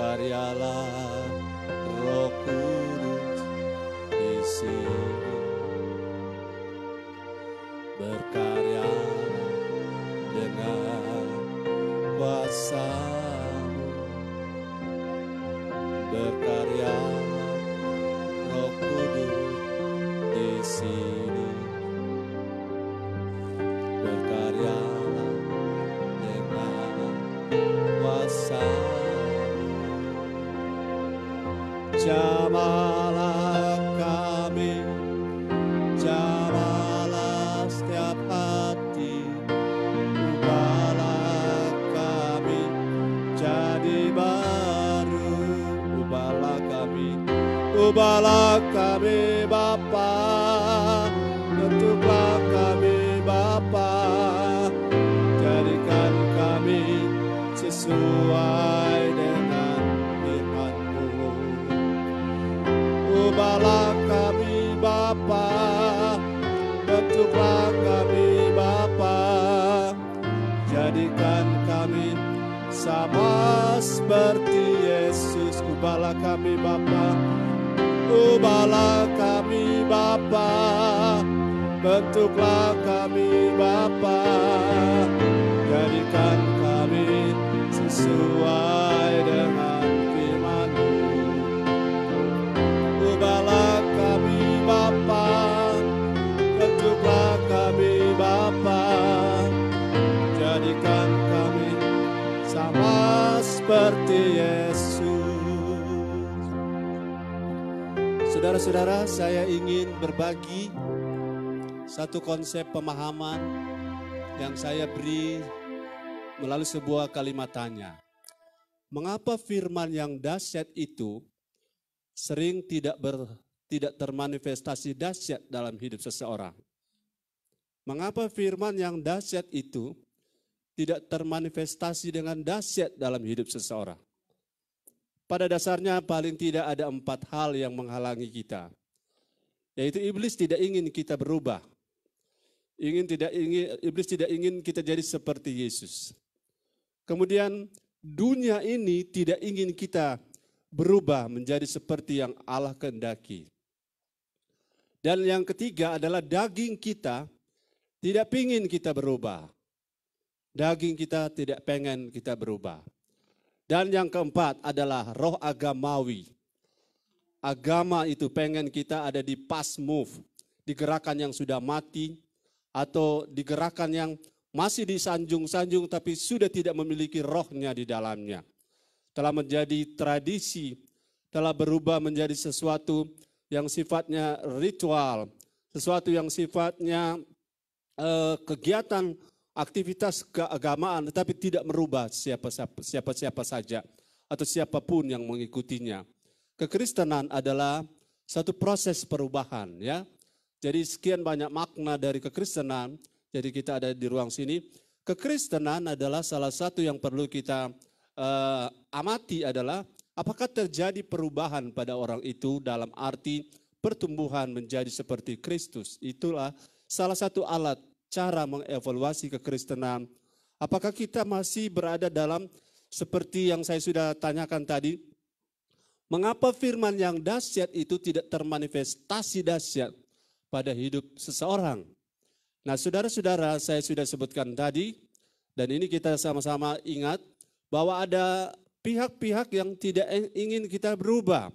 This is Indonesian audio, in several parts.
Berkaryalah Roh Kudus di sini. Berkaryalah dengan kuasa-Mu. Berkaryalah Roh Kudus di sini. Berkaryalah dengan kuasa-Mu. Jamahlah kami, jamahlah setiap hati, ubahlah kami jadi baru, ubahlah kami Bapa, bentuklah kami Bapa, jadikan kami sesuai dengan firman-Mu. Ubahlah kami Bapa, bentuklah kami Bapa, jadikan kami sama seperti Yesus. Ubahlah kami Bapa, ubahlah kami Bapa, bentuklah kami Bapa, jadikan kami sesuai dengan firman-Mu. Ubahlah kami Bapa, bentuklah kami Bapa, jadikan kami sama seperti Yesus. Saudara-saudara, saya ingin berbagi satu konsep pemahaman yang saya beri melalui sebuah kalimat tanya. Mengapa firman yang dahsyat itu sering tidak termanifestasi dahsyat dalam hidup seseorang? Mengapa firman yang dahsyat itu tidak termanifestasi dengan dahsyat dalam hidup seseorang? Pada dasarnya paling tidak ada 4 hal yang menghalangi kita. Yaitu iblis tidak ingin kita berubah. Iblis tidak ingin kita jadi seperti Yesus. Kemudian dunia ini tidak ingin kita berubah menjadi seperti yang Allah kehendaki. Dan yang ketiga adalah daging kita tidak ingin kita berubah. Daging kita tidak pengen kita berubah. Dan yang keempat adalah roh agamawi. Agama itu pengen kita ada di past move, di gerakan yang sudah mati, atau di gerakan yang masih disanjung-sanjung tapi sudah tidak memiliki rohnya di dalamnya. Telah menjadi tradisi, telah berubah menjadi sesuatu yang sifatnya ritual, sesuatu yang sifatnya kegiatan aktivitas keagamaan, tetapi tidak merubah siapa saja atau siapapun yang mengikutinya. Kekristenan adalah satu proses perubahan, ya. Jadi sekian banyak makna dari kekristenan. Jadi kita ada di ruang sini. Kekristenan adalah salah satu yang perlu kita amati adalah apakah terjadi perubahan pada orang itu dalam arti pertumbuhan menjadi seperti Kristus. Itulah salah satu alat cara mengevaluasi kekristenan. Apakah kita masih berada dalam seperti yang saya sudah tanyakan tadi? Mengapa firman yang dahsyat itu tidak termanifestasi dahsyat pada hidup seseorang? Nah, saudara-saudara, saya sudah sebutkan tadi, dan ini kita sama-sama ingat bahwa ada pihak-pihak yang tidak ingin kita berubah.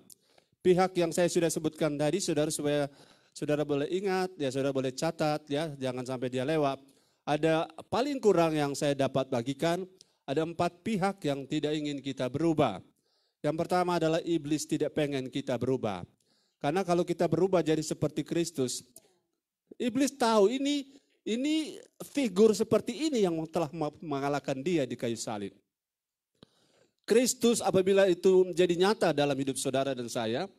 Pihak yang saya sudah sebutkan tadi, saudara, supaya saudara boleh ingat, ya saudara boleh catat, ya jangan sampai dia lewat. Ada paling kurang yang saya dapat bagikan, ada 4 pihak yang tidak ingin kita berubah. Yang pertama adalah iblis tidak pengen kita berubah. Karena kalau kita berubah jadi seperti Kristus, iblis tahu ini figur seperti ini yang telah mengalahkan dia di kayu salib. Kristus apabila itu menjadi nyata dalam hidup saudara dan saya,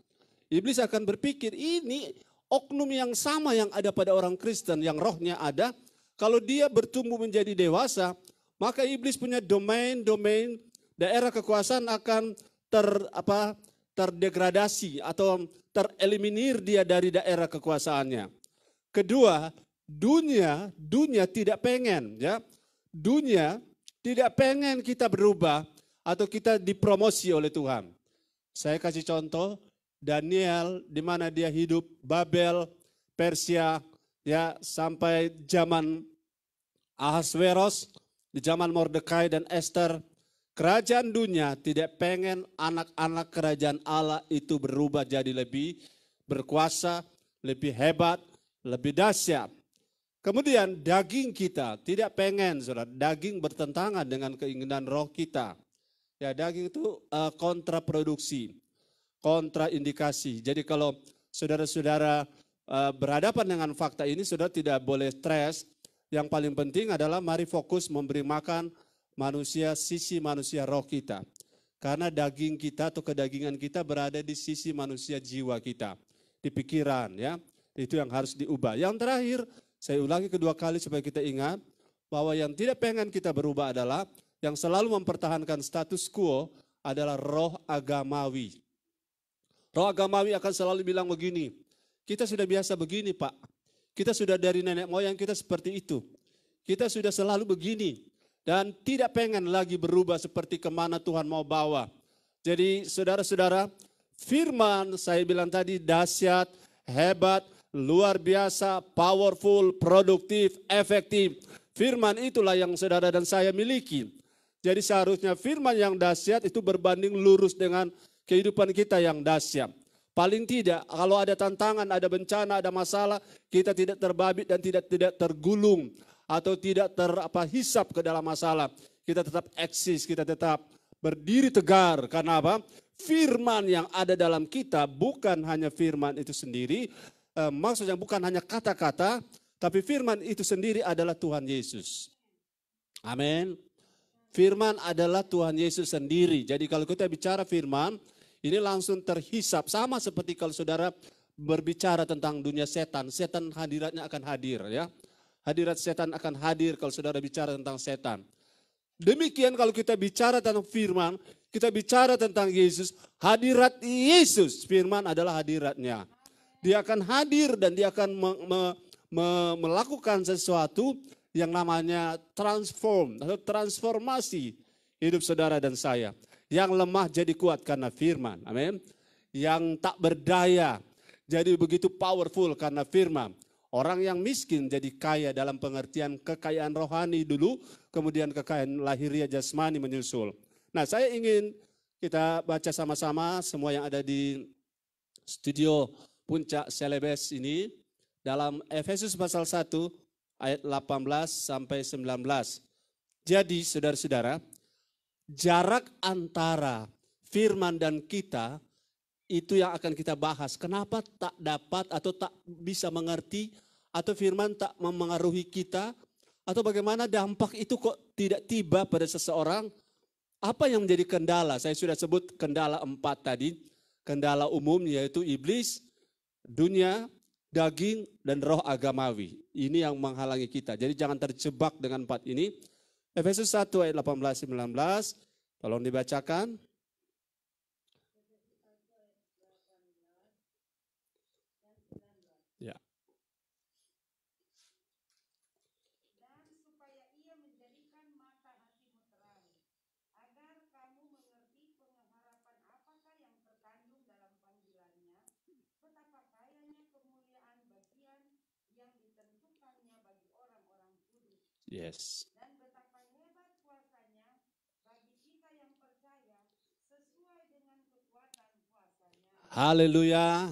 iblis akan berpikir ini oknum yang sama yang ada pada orang Kristen, yang rohnya ada. Kalau dia bertumbuh menjadi dewasa, maka iblis punya domain daerah kekuasaan akan terdegradasi atau tereliminir dia dari daerah kekuasaannya. Kedua, dunia tidak pengen, ya. Dunia tidak pengen kita berubah atau kita dipromosi oleh Tuhan. Saya kasih contoh, Daniel di mana dia hidup Babel, Persia, ya sampai zaman Ahasveros, di zaman Mordekai dan Esther. Kerajaan dunia tidak pengen anak-anak kerajaan Allah itu berubah jadi lebih berkuasa, lebih hebat, lebih dahsyat. Kemudian daging kita tidak pengen, saudara, daging bertentangan dengan keinginan roh kita. Ya, daging itu kontraproduksi, kontraindikasi. Jadi kalau saudara-saudara berhadapan dengan fakta ini, saudara tidak boleh stres. Yang paling penting adalah mari fokus memberi makan manusia, sisi manusia roh kita. Karena daging kita atau kedagingan kita berada di sisi manusia jiwa kita. Di pikiran, ya. Itu yang harus diubah. Yang terakhir, saya ulangi kedua kali supaya kita ingat bahwa yang tidak pengen kita berubah adalah yang selalu mempertahankan status quo adalah roh agamawi. Roh agamawi akan selalu bilang begini, kita sudah biasa begini Pak, kita sudah dari nenek moyang kita seperti itu, kita sudah selalu begini dan tidak pengen lagi berubah seperti kemana Tuhan mau bawa. Jadi saudara-saudara, firman saya bilang tadi dahsyat, hebat, luar biasa, powerful, produktif, efektif. Firman itulah yang saudara dan saya miliki. Jadi seharusnya firman yang dahsyat itu berbanding lurus dengan kehidupan kita yang dahsyat. Paling tidak kalau ada tantangan, ada bencana, ada masalah, kita tidak terbabit dan tidak tergulung atau tidak terhisap ke dalam masalah. Kita tetap eksis, kita tetap berdiri tegar. Karena apa? Firman yang ada dalam kita bukan hanya firman itu sendiri, maksudnya bukan hanya kata-kata, tapi firman itu sendiri adalah Tuhan Yesus. Amin. Firman adalah Tuhan Yesus sendiri. Jadi kalau kita bicara firman, ini langsung terhisap. Sama seperti kalau saudara berbicara tentang dunia setan. Setan hadiratnya akan hadir, ya. Hadirat setan akan hadir kalau saudara bicara tentang setan. Demikian kalau kita bicara tentang firman, kita bicara tentang Yesus. Hadirat Yesus, firman adalah hadiratnya. Dia akan hadir dan dia akan melakukan sesuatu yang namanya transform atau transformasi hidup saudara dan saya. Yang lemah jadi kuat karena firman. Amin. Yang tak berdaya jadi begitu powerful karena firman. Orang yang miskin jadi kaya dalam pengertian kekayaan rohani dulu, kemudian kekayaan lahiriah jasmani menyusul. Nah, saya ingin kita baca sama-sama semua yang ada di studio Puncak Celebes ini dalam Efesus pasal 1 ayat 18 sampai 19. Jadi saudara-saudara, jarak antara firman dan kita itu yang akan kita bahas. Kenapa tak dapat atau tak bisa mengerti atau firman tak memengaruhi kita atau bagaimana dampak itu kok tidak tiba pada seseorang? Apa yang menjadi kendala? Saya sudah sebut kendala 4 tadi. Kendala umum yaitu iblis, dunia, daging, dan roh agamawi. Ini yang menghalangi kita. Jadi jangan terjebak dengan 4 ini. Efesus 1 ayat 18-19. Tolong dibacakan. Ya. Dan supaya ia menjadikan mata hatimu terang, agar kamu mengerti pengharapan apakah yang terkandung dalam panggilannya, betapa kayanya kemuliaan bagian yang ditentukannya bagi orang-orang kudus. Yes. Dan betapa hebat kuasanya bagi kita yang percaya sesuai dengan kekuatan kuasanya. Haleluya.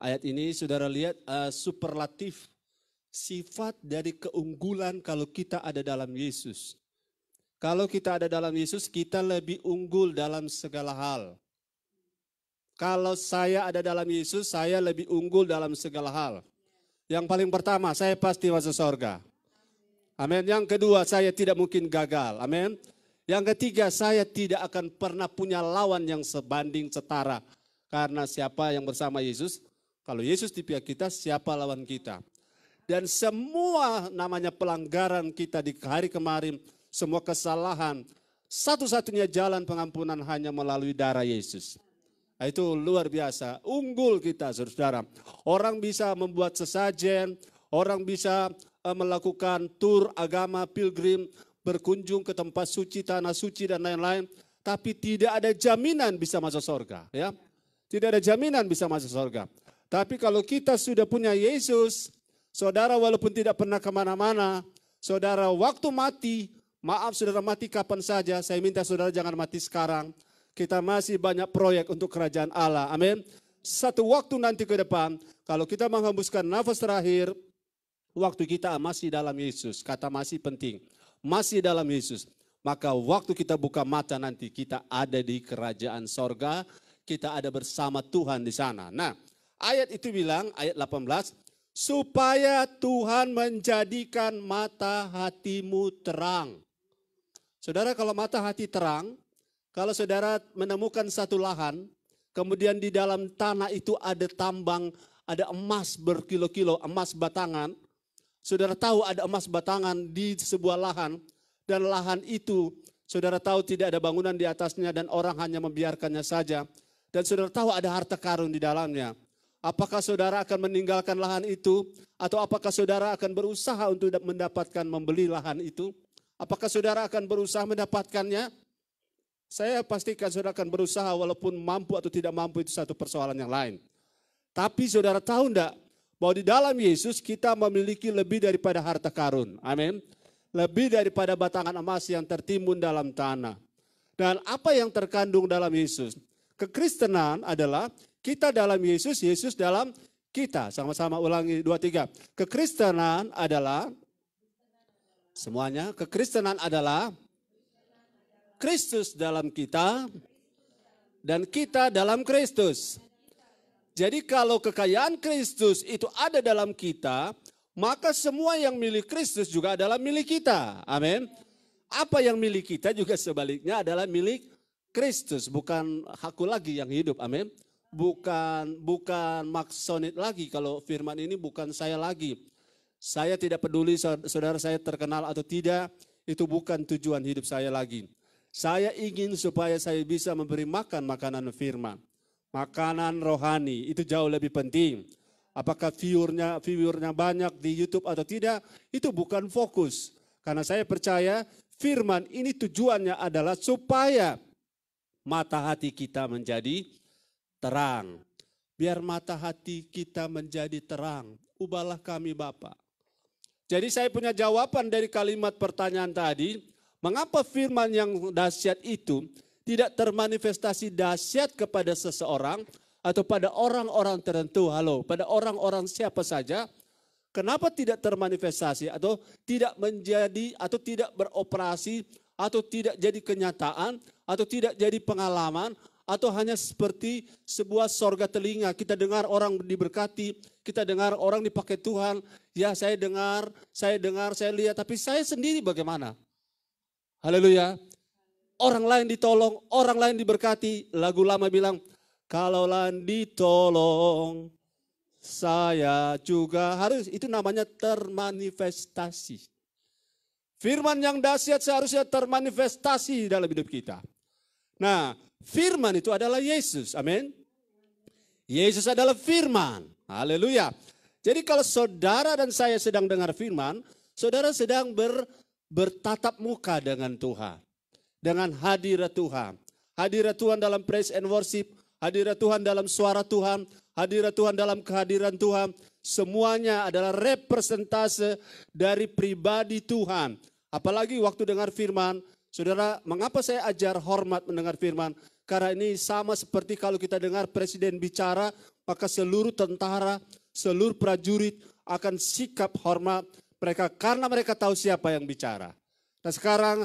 Ayat ini saudara lihat superlatif sifat dari keunggulan kalau kita ada dalam Yesus. Kalau kita ada dalam Yesus, kita lebih unggul dalam segala hal. Kalau saya ada dalam Yesus, saya lebih unggul dalam segala hal. Yang paling pertama, saya pasti masuk surga. Amin. Yang kedua, saya tidak mungkin gagal. Amin. Yang ketiga, saya tidak akan pernah punya lawan yang sebanding setara. Karena siapa yang bersama Yesus? Kalau Yesus di pihak kita, siapa lawan kita? Dan semua namanya pelanggaran kita di hari kemarin, semua kesalahan, satu-satunya jalan pengampunan hanya melalui darah Yesus. Nah, itu luar biasa, unggul kita saudara. Orang bisa membuat sesajen, orang bisa melakukan tur agama, pilgrim, berkunjung ke tempat suci, tanah suci dan lain-lain. tapi tidak ada jaminan bisa masuk surga. Ya, tidak ada jaminan bisa masuk surga. Tapi kalau kita sudah punya Yesus, saudara walaupun tidak pernah kemana-mana, saudara waktu mati, maaf saudara mati kapan saja, saya minta saudara jangan mati sekarang. Kita masih banyak proyek untuk kerajaan Allah, amin. Satu waktu nanti ke depan, kalau kita menghembuskan nafas terakhir, waktu kita masih dalam Yesus, kata masih penting, masih dalam Yesus. Maka waktu kita buka mata nanti, kita ada di kerajaan sorga, kita ada bersama Tuhan di sana. Nah, ayat itu bilang, ayat 18, supaya Tuhan menjadikan mata hatimu terang. Saudara, kalau mata hati terang, kalau saudara menemukan satu lahan, kemudian di dalam tanah itu ada tambang, ada emas berkilo-kilo, emas batangan. Saudara tahu ada emas batangan di sebuah lahan, dan lahan itu saudara tahu tidak ada bangunan di atasnya dan orang hanya membiarkannya saja. Dan saudara tahu ada harta karun di dalamnya. Apakah saudara akan meninggalkan lahan itu? Atau apakah saudara akan berusaha untuk mendapatkan membeli lahan itu? Apakah saudara akan berusaha mendapatkannya? Saya pastikan saudara akan berusaha walaupun mampu atau tidak mampu itu satu persoalan yang lain. Tapi saudara tahu enggak bahwa di dalam Yesus kita memiliki lebih daripada harta karun. Amin. Lebih daripada batangan emas yang tertimbun dalam tanah. Dan apa yang terkandung dalam Yesus? Kekristenan adalah kita dalam Yesus, Yesus dalam kita. Sama-sama ulangi 2, 3. Kekristenan adalah, semuanya, kekristenan adalah Kristus dalam kita dan kita dalam Kristus. Jadi kalau kekayaan Kristus itu ada dalam kita, maka semua yang milik Kristus juga adalah milik kita. Amin. Apa yang milik kita juga sebaliknya adalah milik Kristus, bukan aku lagi yang hidup. Amin. Bukan maksonit lagi, kalau firman ini bukan saya lagi. Saya tidak peduli saudara saya terkenal atau tidak, itu bukan tujuan hidup saya lagi. Saya ingin supaya saya bisa memberi makan makanan firman. Makanan rohani itu jauh lebih penting. Apakah viewernya banyak di YouTube atau tidak, itu bukan fokus. Karena saya percaya firman ini tujuannya adalah supaya mata hati kita menjadi terang. Biar mata hati kita menjadi terang. Ubahlah kami Bapa. Jadi saya punya jawaban dari kalimat pertanyaan tadi. Mengapa firman yang dahsyat itu tidak termanifestasi dahsyat kepada seseorang atau pada orang-orang tertentu? Halo, pada orang-orang siapa saja? Kenapa tidak termanifestasi atau tidak menjadi atau tidak beroperasi atau tidak jadi kenyataan atau tidak jadi pengalaman atau hanya seperti sebuah sorga telinga? Kita dengar orang diberkati, kita dengar orang dipakai Tuhan. Ya saya dengar, saya lihat, tapi saya sendiri bagaimana? Haleluya. Orang lain ditolong, orang lain diberkati. Lagu lama bilang, kalau lain ditolong, saya juga harus. Itu namanya termanifestasi. Firman yang dahsyat seharusnya termanifestasi dalam hidup kita. Nah, firman itu adalah Yesus. Amin. Yesus adalah firman. Haleluya. Jadi kalau saudara dan saya sedang dengar firman, saudara sedang bertatap muka dengan Tuhan. Dengan hadirat Tuhan. Hadirat Tuhan dalam praise and worship. Hadirat Tuhan dalam suara Tuhan. Hadirat Tuhan dalam kehadiran Tuhan. Semuanya adalah representase dari pribadi Tuhan. Apalagi waktu dengar firman. Saudara, mengapa saya ajar hormat mendengar firman? Karena ini sama seperti kalau kita dengar presiden bicara. Maka seluruh tentara, seluruh prajurit akan sikap hormat mereka karena mereka tahu siapa yang bicara. Nah sekarang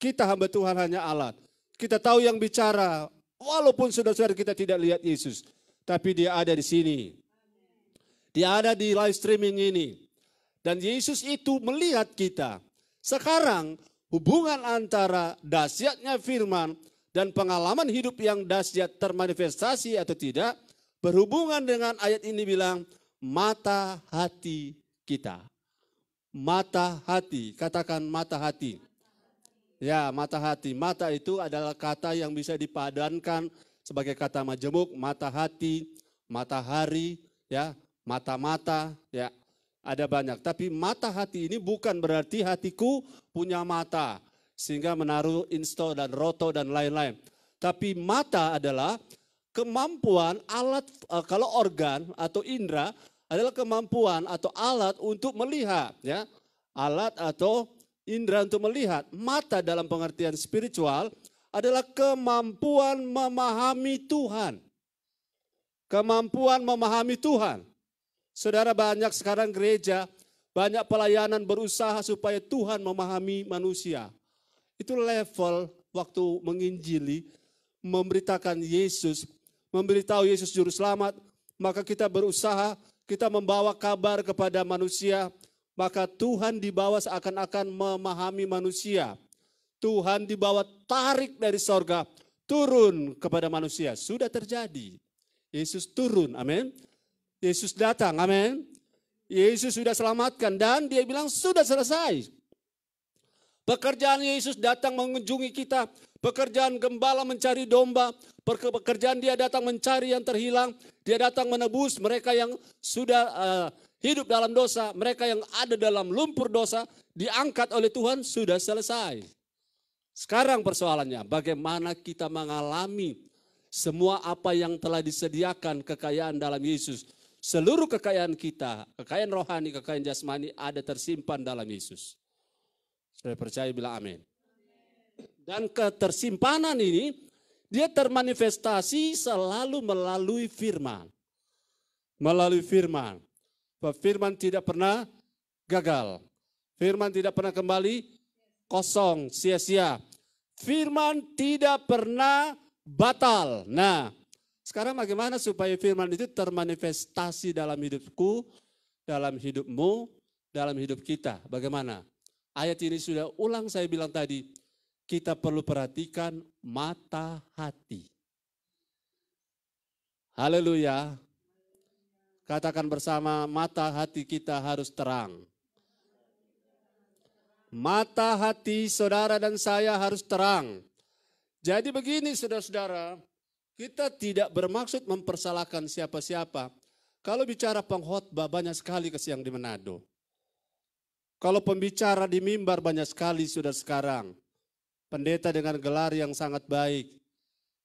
kita hamba Tuhan hanya alat. Kita tahu yang bicara walaupun saudara-saudara kita tidak lihat Yesus. Tapi dia ada di sini. Dia ada di live streaming ini. Dan Yesus itu melihat kita. Sekarang hubungan antara dahsyatnya firman dan pengalaman hidup yang dahsyat termanifestasi atau tidak. Berhubungan dengan ayat ini bilang mata hati kita. Mata hati, katakan mata hati. Ya, mata hati. Mata itu adalah kata yang bisa dipadankan sebagai kata majemuk, mata hati, matahari, ya, mata-mata, ya. Ada banyak. Tapi mata hati ini bukan berarti hatiku punya mata. sehingga menaruh insto dan roto dan lain-lain. Tapi mata adalah kemampuan alat, kalau organ atau indera adalah kemampuan atau alat untuk melihat, ya. Alat atau indera untuk melihat. Mata dalam pengertian spiritual adalah kemampuan memahami Tuhan. Kemampuan memahami Tuhan. Saudara, banyak sekarang gereja, banyak pelayanan berusaha supaya Tuhan memahami manusia. Itu level waktu menginjili, memberitakan Yesus, memberitahu Yesus juru selamat, maka kita berusaha, kita membawa kabar kepada manusia, maka Tuhan dibawa seakan-akan memahami manusia. Tuhan dibawa tarik dari sorga, turun kepada manusia. Sudah terjadi. Yesus turun, amin. Yesus datang, amin. Yesus sudah selamatkan dan dia bilang sudah selesai. Pekerjaan Yesus datang mengunjungi kita. Pekerjaan gembala mencari domba. Pekerjaan dia datang mencari yang terhilang. Dia datang menebus mereka yang sudah hidup dalam dosa. Mereka yang ada dalam lumpur dosa. Diangkat oleh Tuhan, sudah selesai. Sekarang persoalannya, bagaimana kita mengalami semua apa yang telah disediakan kekayaan dalam Yesus. Seluruh kekayaan kita, kekayaan rohani, kekayaan jasmani ada tersimpan dalam Yesus. Saya percaya, bilang amin. Dan ketersimpanan ini, dia termanifestasi selalu melalui firman. Melalui firman. Firman tidak pernah gagal. Firman tidak pernah kembali kosong, sia-sia. Firman tidak pernah batal. Nah, sekarang bagaimana supaya firman itu termanifestasi dalam hidupku, dalam hidupmu, dalam hidup kita? Bagaimana? Ayat ini sudah ulang saya bilang tadi, kita perlu perhatikan mata hati. Haleluya. Katakan bersama, mata hati kita harus terang. Mata hati saudara dan saya harus terang. Jadi begini saudara-saudara, kita tidak bermaksud mempersalahkan siapa-siapa. Kalau bicara pengkhotbah banyak sekali yang di Manado. Kalau pembicara di mimbar banyak sekali sudah sekarang. Pendeta dengan gelar yang sangat baik.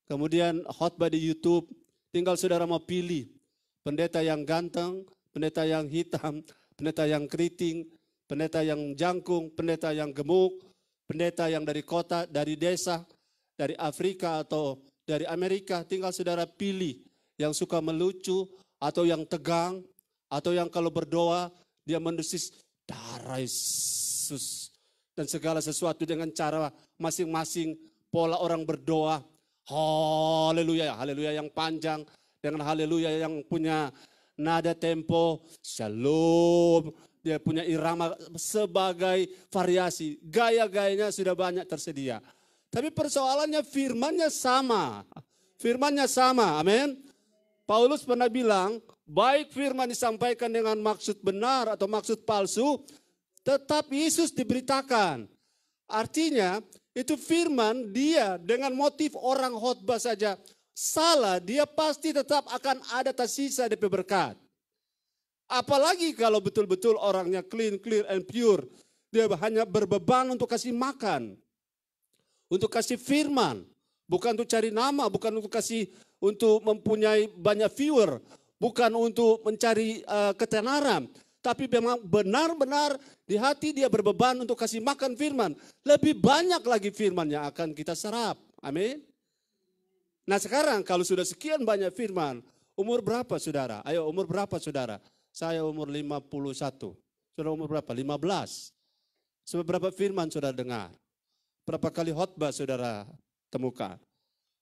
Kemudian khotbah di YouTube, tinggal saudara mau pilih. Pendeta yang ganteng, pendeta yang hitam, pendeta yang keriting, pendeta yang jangkung, pendeta yang gemuk, pendeta yang dari kota, dari desa, dari Afrika atau dari Amerika. Tinggal saudara pilih yang suka melucu atau yang tegang atau yang kalau berdoa dia mendesis darah Yesus dan segala sesuatu dengan cara masing-masing pola orang berdoa. Haleluya, haleluya yang panjang dengan haleluya yang punya nada tempo, shalom. Dia punya irama sebagai variasi. Gaya-gayanya sudah banyak tersedia. Tapi persoalannya firmannya sama. Firmannya sama, amin. Paulus pernah bilang, baik firman disampaikan dengan maksud benar atau maksud palsu, tetap Yesus diberitakan. Artinya, itu firman dia dengan motif orang khotbah saja salah, dia pasti tetap akan ada tersisa DP berkat. Apalagi kalau betul-betul orangnya clean, clear, and pure. Dia hanya berbeban untuk kasih makan. Untuk kasih firman. Bukan untuk cari nama, bukan untuk kasih, untuk mempunyai banyak viewer. Bukan untuk mencari ketenaran. Tapi memang benar-benar di hati dia berbeban untuk kasih makan firman. Lebih banyak lagi firman yang akan kita serap. Amin. Nah sekarang kalau sudah sekian banyak firman. Umur berapa saudara? Ayo umur berapa saudara? Saya umur 51. Saudara umur berapa? 15. Seberapa firman saudara dengar? Berapa kali khotbah saudara temukan?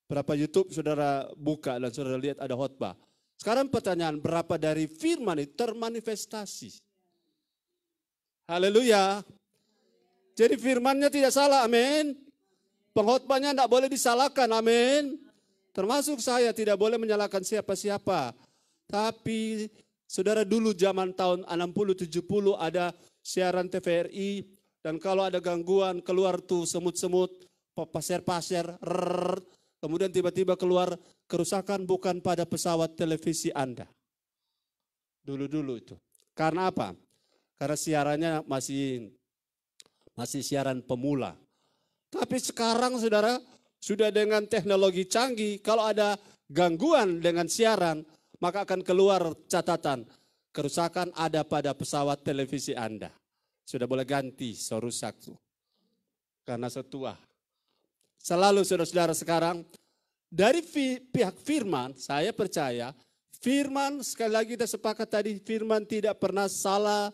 Berapa YouTube saudara buka dan saudara lihat ada khotbah? Sekarang pertanyaan, berapa dari firman itu termanifestasi? Haleluya. Jadi firmannya tidak salah, amin. Pengkhotbahnya tidak boleh disalahkan, amin. Termasuk saya tidak boleh menyalahkan siapa-siapa. Tapi saudara dulu zaman tahun 60-70 ada siaran TVRI. Dan kalau ada gangguan keluar tuh semut-semut, pasir-pasir, kemudian tiba-tiba keluar kerusakan bukan pada pesawat televisi Anda. Dulu-dulu itu. Karena apa? Karena siarannya masih siaran pemula. Tapi sekarang saudara, sudah dengan teknologi canggih, kalau ada gangguan dengan siaran, maka akan keluar catatan, kerusakan ada pada pesawat televisi Anda. Sudah boleh ganti, so rusak tuh. Karena setua. Selalu saudara-saudara sekarang, dari pihak firman, saya percaya, firman sekali lagi kita sepakat tadi, firman tidak pernah salah,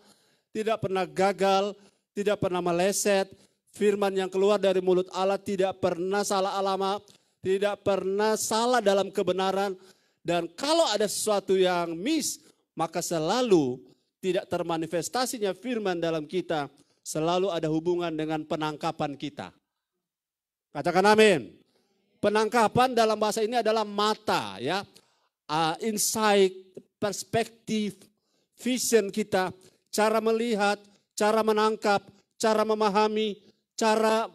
tidak pernah gagal, tidak pernah meleset. Firman yang keluar dari mulut Allah tidak pernah salah alamat, tidak pernah salah dalam kebenaran. Dan kalau ada sesuatu yang miss, maka selalu tidak termanifestasinya firman dalam kita, selalu ada hubungan dengan penangkapan kita. Katakan amin. Penangkapan dalam bahasa ini adalah mata, ya, insight, perspektif, vision kita, cara melihat, cara menangkap, cara memahami, cara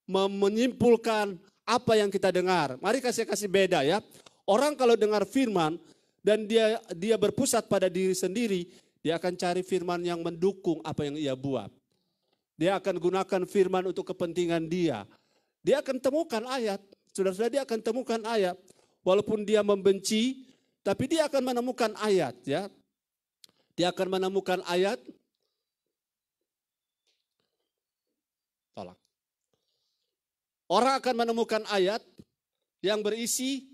menyimpulkan apa yang kita dengar. Mari kasih beda ya. Orang kalau dengar firman dan dia berpusat pada diri sendiri, dia akan cari firman yang mendukung apa yang ia buat. Dia akan gunakan firman untuk kepentingan dia. Dia akan temukan ayat. Saudara-saudara, dia akan temukan ayat. Walaupun dia membenci, tapi dia akan menemukan ayat, ya. Dia akan menemukan ayat. Tolak. Orang akan menemukan ayat yang berisi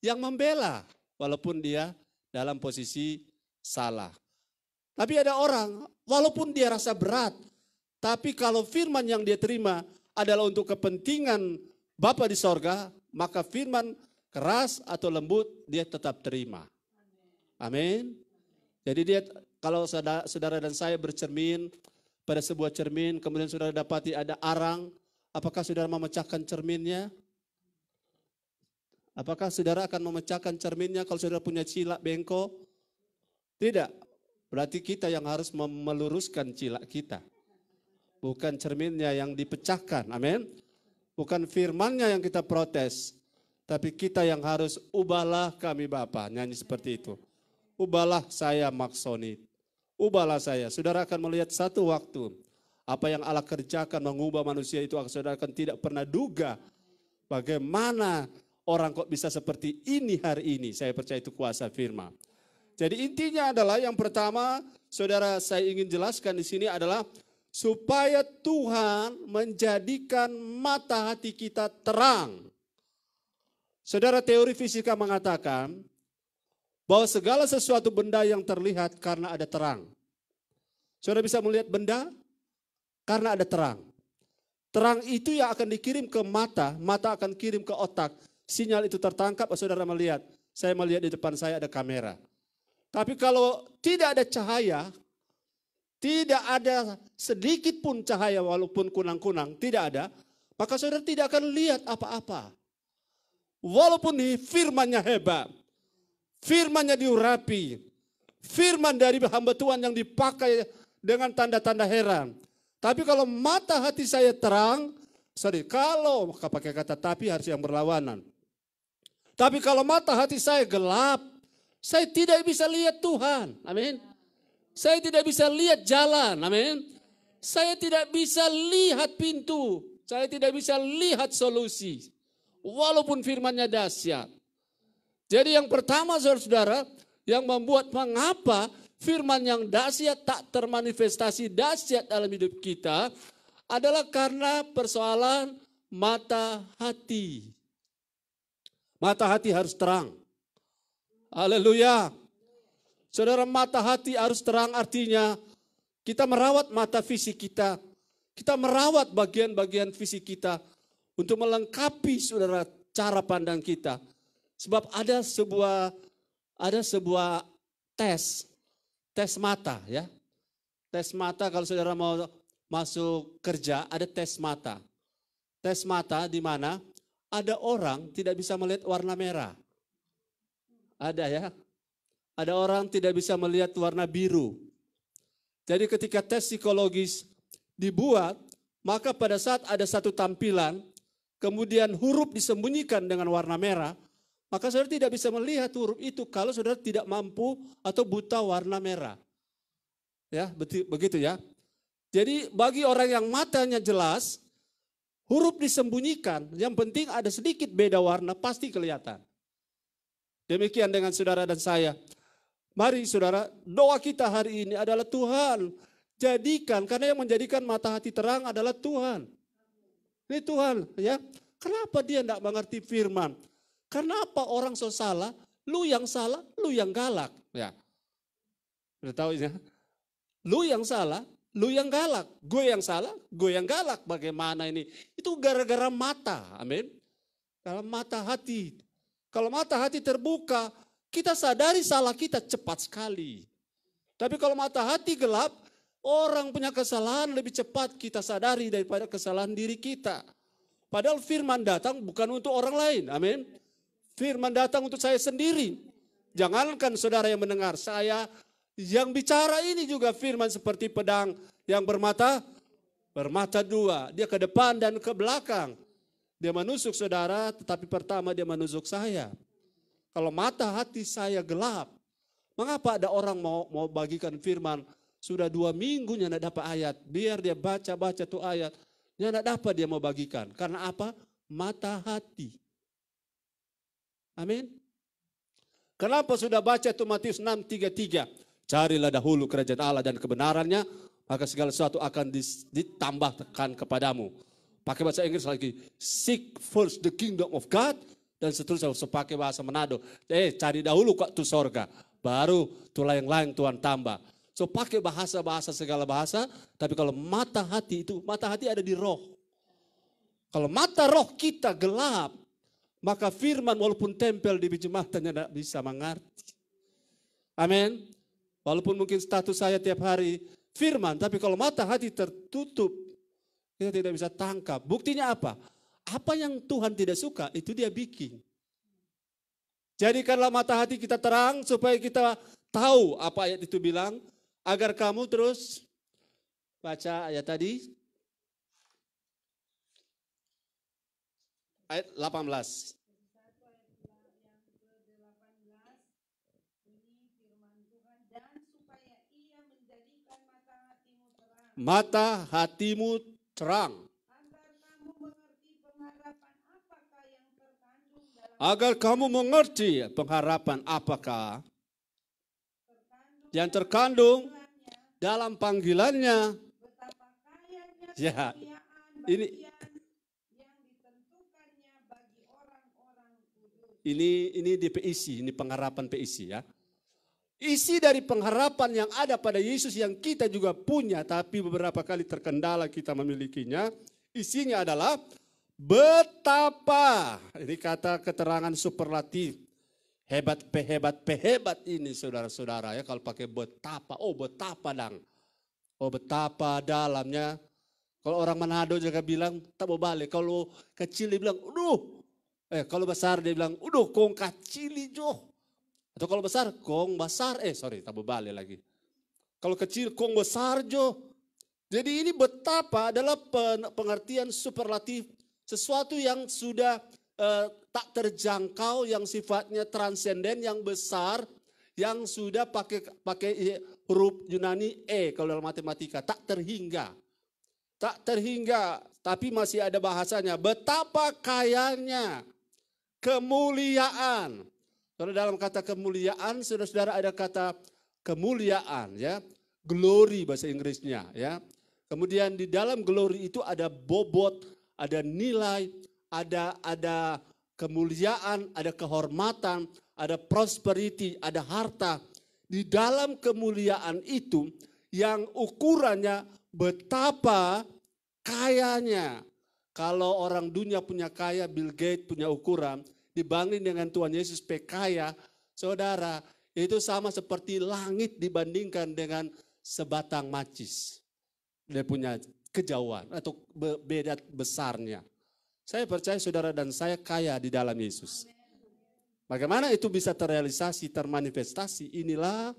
yang membela walaupun dia dalam posisi salah. Tapi ada orang walaupun dia rasa berat, tapi kalau firman yang dia terima adalah untuk kepentingan Bapa di sorga, maka firman keras atau lembut dia tetap terima. Amin. Jadi dia, kalau saudara dan saya bercermin pada sebuah cermin, kemudian saudara dapati ada arang, apakah saudara memecahkan cerminnya? Apakah saudara akan memecahkan cerminnya kalau saudara punya cilak bengkok? Tidak. Berarti kita yang harus meluruskan cilak kita. Bukan cerminnya yang dipecahkan. Amin. Bukan firmannya yang kita protes. Tapi kita yang harus, ubahlah kami Bapa. Nyanyi seperti itu. Ubahlah saya Maksonit. Ubahlah saya. Saudara akan melihat satu waktu. Apa yang Allah kerjakan mengubah manusia itu, saudara akan tidak pernah duga. Bagaimana orang kok bisa seperti ini hari ini. Saya percaya itu kuasa firman. Jadi intinya adalah yang pertama, saudara, saya ingin jelaskan di sini adalah supaya Tuhan menjadikan mata hati kita terang. Saudara, teori fisika mengatakan bahwa segala sesuatu benda yang terlihat karena ada terang. Saudara bisa melihat benda karena ada terang. Terang itu yang akan dikirim ke mata, mata akan kirim ke otak. Sinyal itu tertangkap, saudara melihat. Saya melihat di depan saya ada kamera. Tapi kalau tidak ada cahaya, tidak ada sedikit pun cahaya walaupun kunang-kunang, tidak ada, maka saudara tidak akan lihat apa-apa. Walaupun firman-Nya hebat, firman-Nya diurapi, firman dari hamba Tuhan yang dipakai dengan tanda-tanda heran. Tapi kalau mata hati saya terang, kalau pakai kata tapi harus yang berlawanan. Tapi kalau mata hati saya gelap, saya tidak bisa lihat Tuhan. Amin. Saya tidak bisa lihat jalan. Amin. Saya tidak bisa lihat pintu. Saya tidak bisa lihat solusi. Walaupun firman-Nya dahsyat. Jadi yang pertama saudara-saudara, yang membuat mengapa firman yang dahsyat tak termanifestasi dahsyat dalam hidup kita adalah karena persoalan mata hati. Mata hati harus terang. Haleluya. Saudara, mata hati harus terang artinya kita merawat mata fisik kita. Kita merawat bagian-bagian fisik kita untuk melengkapi saudara cara pandang kita. Sebab ada sebuah tes mata ya. Tes mata kalau saudara mau masuk kerja ada tes mata. Tes mata di mana ada orang tidak bisa melihat warna merah. Ada ya. Ada orang tidak bisa melihat warna biru. Jadi ketika tes psikologis dibuat, maka pada saat ada satu tampilan, kemudian huruf disembunyikan dengan warna merah, maka saudara tidak bisa melihat huruf itu kalau saudara tidak mampu atau buta warna merah. Ya, begitu ya. Jadi bagi orang yang matanya jelas, Huruf disembunyikan, yang penting ada sedikit beda warna pasti kelihatan. Demikian dengan saudara dan saya. Mari saudara, doa kita hari ini adalah Tuhan jadikan, karena yang menjadikan mata hati terang adalah Tuhan. Ini Tuhan ya. Kenapa dia tidak mengerti firman? Kenapa orang so salah, lu yang salah, lu yang galak. Ya. Udah tahu ya? Lu yang salah, lu yang galak. Gue yang salah, gue yang galak. Bagaimana ini? Itu gara-gara mata. Amin. Kalau mata hati. Kalau mata hati terbuka, kita sadari salah kita cepat sekali. Tapi kalau mata hati gelap, orang punya kesalahan lebih cepat kita sadari daripada kesalahan diri kita. Padahal firman datang bukan untuk orang lain. Amin. Firman datang untuk saya sendiri. Jangankan saudara yang mendengar, saya yang bicara ini juga firman seperti pedang yang bermata dua. Dia ke depan dan ke belakang. Dia menusuk saudara, tetapi pertama dia menusuk saya. Kalau mata hati saya gelap, mengapa ada orang mau bagikan firman? Sudah 2 minggu tidak dapat ayat. Biar dia baca tuh ayat. Tidak dapat dia mau bagikan. Karena apa? Mata hati. Amin. Kenapa sudah baca itu Matius 6:33? Carilah dahulu kerajaan Allah dan kebenarannya, maka segala sesuatu akan ditambahkan kepadamu. Pakai bahasa Inggris lagi, seek first the kingdom of God, dan seterusnya pakai bahasa Manado. Cari dahulu kok tuh sorga, baru tuh lain-lain Tuhan tambah. So pakai bahasa-bahasa segala bahasa, tapi kalau mata hati itu, mata hati ada di roh. Kalau mata roh kita gelap, maka firman walaupun tempel di biji matanya tidak bisa mengerti. Amin. Walaupun mungkin status saya tiap hari firman, tapi kalau mata hati tertutup, kita tidak bisa tangkap. Buktinya apa? Apa yang Tuhan tidak suka, itu dia bikin. Jadikanlah mata hati kita terang, supaya kita tahu apa ayat itu bilang, agar kamu terus baca ayat tadi. Ayat 18. Mata hatimu terang. Agar kamu mengerti pengharapan apakah yang terkandung dalam panggilannya. Ya, ini di PIC, ini pengharapan PIC ya. Isi dari pengharapan yang ada pada Yesus yang kita juga punya, tapi beberapa kali terkendala kita memilikinya. Isinya adalah betapa, ini kata keterangan superlatif, hebat ini saudara-saudara ya, kalau pakai betapa, betapa dang. Betapa dalamnya. Kalau orang Manado juga bilang, tak mau balik. Kalau kecil dia bilang, kalau besar dia bilang, kong kacili jo. Atau kalau besar, kong besar. Tak mau balik lagi. Kalau kecil, kong besar jo. Jadi ini betapa adalah pengertian superlatif. Sesuatu yang sudah tak terjangkau, yang sifatnya transenden, yang besar, yang sudah pakai huruf Yunani kalau dalam matematika, tak terhingga. Tak terhingga, tapi masih ada bahasanya. Betapa kayanya kemuliaan. Kalau dalam kata kemuliaan, saudara-saudara ada kata kemuliaan ya. Glory bahasa Inggrisnya ya. Kemudian di dalam glory itu ada bobot, ada nilai, ada kemuliaan, ada kehormatan, ada prosperity, ada harta. Di dalam kemuliaan itu yang ukurannya betapa kayanya. Kalau orang dunia punya kaya, Bill Gates punya ukuran, dibanding dengan Tuhan Yesus kaya, saudara, itu sama seperti langit dibandingkan dengan sebatang macis. Dia punya kejauhan atau beda besarnya. Saya percaya saudara dan saya kaya di dalam Yesus. Bagaimana itu bisa terrealisasi, termanifestasi, inilah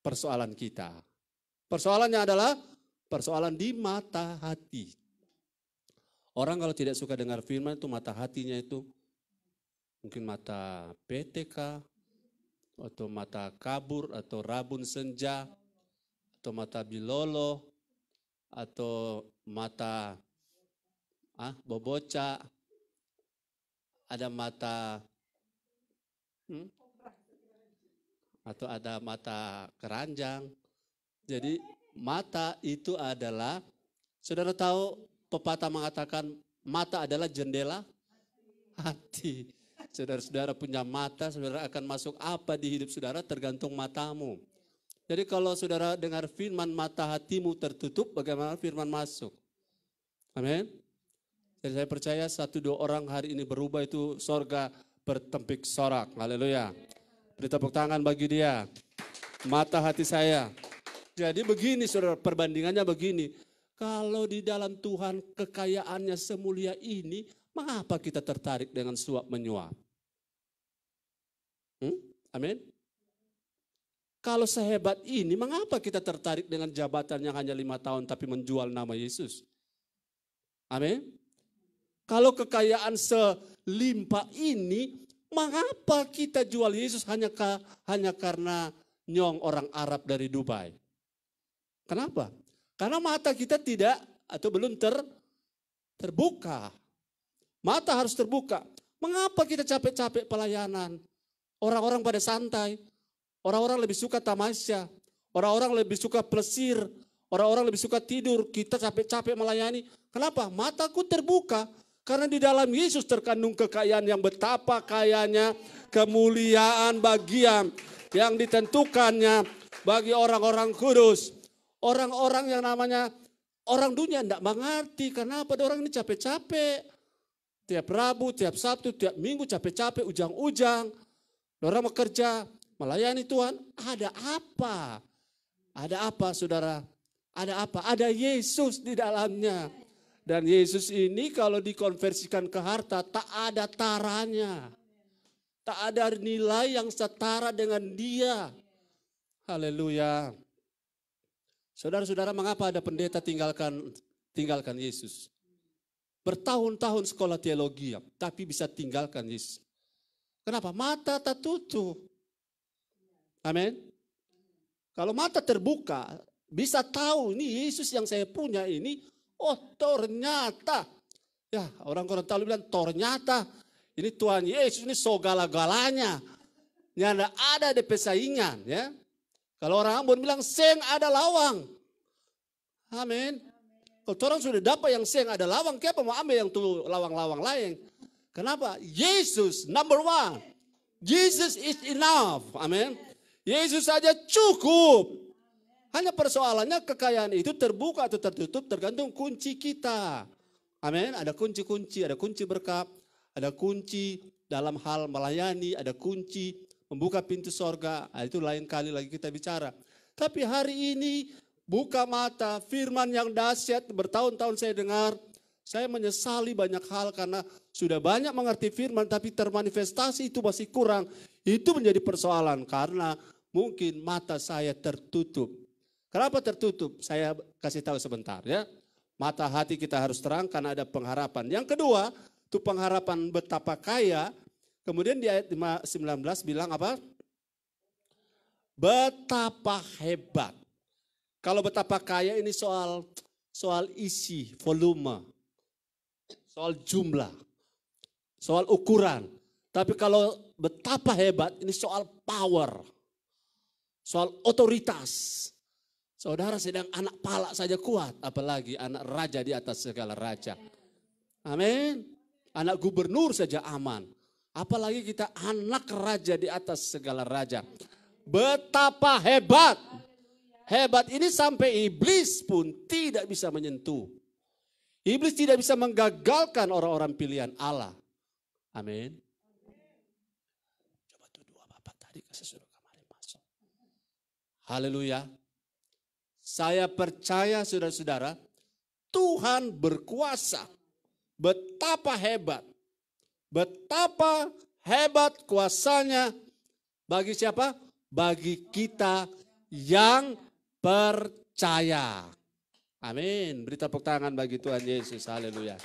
persoalan kita. Persoalannya adalah persoalan di mata hati. Orang kalau tidak suka dengar firman itu mata hatinya itu mungkin mata PTK, atau mata kabur, atau rabun senja, atau mata bilolo, atau mata boboca, ada mata, atau ada mata keranjang. Jadi mata itu adalah, saudara tahu pepatah mengatakan mata adalah jendela hati. Saudara-saudara punya mata, saudara akan masuk apa di hidup saudara tergantung matamu. Jadi kalau saudara dengar firman mata hatimu tertutup, bagaimana firman masuk? Amin. Jadi saya percaya 1-2 orang hari ini berubah, itu sorga bertempik sorak. Haleluya. Beri tepuk tangan bagi dia. Mata hati saya. Jadi begini saudara, perbandingannya begini. Kalau di dalam Tuhan kekayaannya semulia ini, mengapa kita tertarik dengan suap menyuap? Amin. Kalau sehebat ini, mengapa kita tertarik dengan jabatan yang hanya 5 tahun tapi menjual nama Yesus? Amin. Kalau kekayaan selimpah ini, mengapa kita jual Yesus hanya karena nyong orang Arab dari Dubai? Kenapa? Karena mata kita tidak atau belum terbuka. Mata harus terbuka. Mengapa kita capek-capek pelayanan? Orang-orang pada santai. Orang-orang lebih suka tamasya. Orang-orang lebih suka plesir. Orang-orang lebih suka tidur. Kita capek-capek melayani. Kenapa? Mataku terbuka. Karena di dalam Yesus terkandung kekayaan yang betapa kayanya, kemuliaan bagian yang ditentukannya bagi orang-orang kudus. Orang-orang yang namanya orang dunia tidak mengerti. Kenapa orang ini capek-capek. Tiap Rabu, tiap Sabtu, tiap Minggu capek-capek, ujang-ujang. Orang bekerja, melayani Tuhan. Ada apa? Ada apa saudara? Ada apa? Ada Yesus di dalamnya. Dan Yesus ini kalau dikonversikan ke harta, tak ada taranya. Tak ada nilai yang setara dengan dia. Haleluya. Saudara-saudara, mengapa ada pendeta tinggalkan Yesus? Bertahun-tahun sekolah teologi, tapi bisa tinggalkan Yesus. Kenapa? Mata tertutup. Amin. Kalau mata terbuka, bisa tahu ini Yesus yang saya punya ini. Oh ternyata. Ya orang Gorontalo bilang ternyata. Ini Tuhan Yesus ini segala-galanya. Yang ada di pesaingan. Ya. Kalau orang Ambon bilang seng ada lawang. Amin. Kalau orang sudah dapat yang seng ada lawang, kenapa mau ambil yang tuh lawang-lawang lain? Kenapa? Yesus number 1. Jesus is enough. Amin. Yesus saja cukup. Hanya persoalannya kekayaan itu terbuka atau tertutup tergantung kunci kita. Amin. Ada kunci-kunci, ada kunci berkat, ada kunci dalam hal melayani, ada kunci membuka pintu sorga. Nah, itu lain kali lagi kita bicara. Tapi hari ini buka mata, firman yang dahsyat bertahun-tahun saya dengar. Saya menyesali banyak hal karena sudah banyak mengerti firman tapi termanifestasi itu masih kurang. Itu menjadi persoalan karena mungkin mata saya tertutup. Kenapa tertutup? Saya kasih tahu sebentar ya. Mata hati kita harus terang karena ada pengharapan. Yang kedua, itu pengharapan betapa kaya. Kemudian di ayat 19 bilang apa? Betapa hebat. Kalau betapa kaya ini soal isi, volume. Soal jumlah, soal ukuran. Tapi kalau betapa hebat, ini soal power, soal otoritas. Saudara sedang anak palak saja kuat, apalagi anak raja di atas segala raja. Amin. Anak gubernur saja aman. Apalagi kita anak raja di atas segala raja. Betapa hebat. Hebat ini sampai iblis pun tidak bisa menyentuh. Iblis tidak bisa menggagalkan orang-orang pilihan Allah. Amin. Coba tuh 2 bapak tadi kasih suruh kemarin masuk. Haleluya. Saya percaya saudara-saudara, Tuhan berkuasa. Betapa hebat. Betapa hebat kuasanya bagi siapa? Bagi kita yang percaya. Amin. Beri tepuk tangan bagi Tuhan Yesus. Haleluya.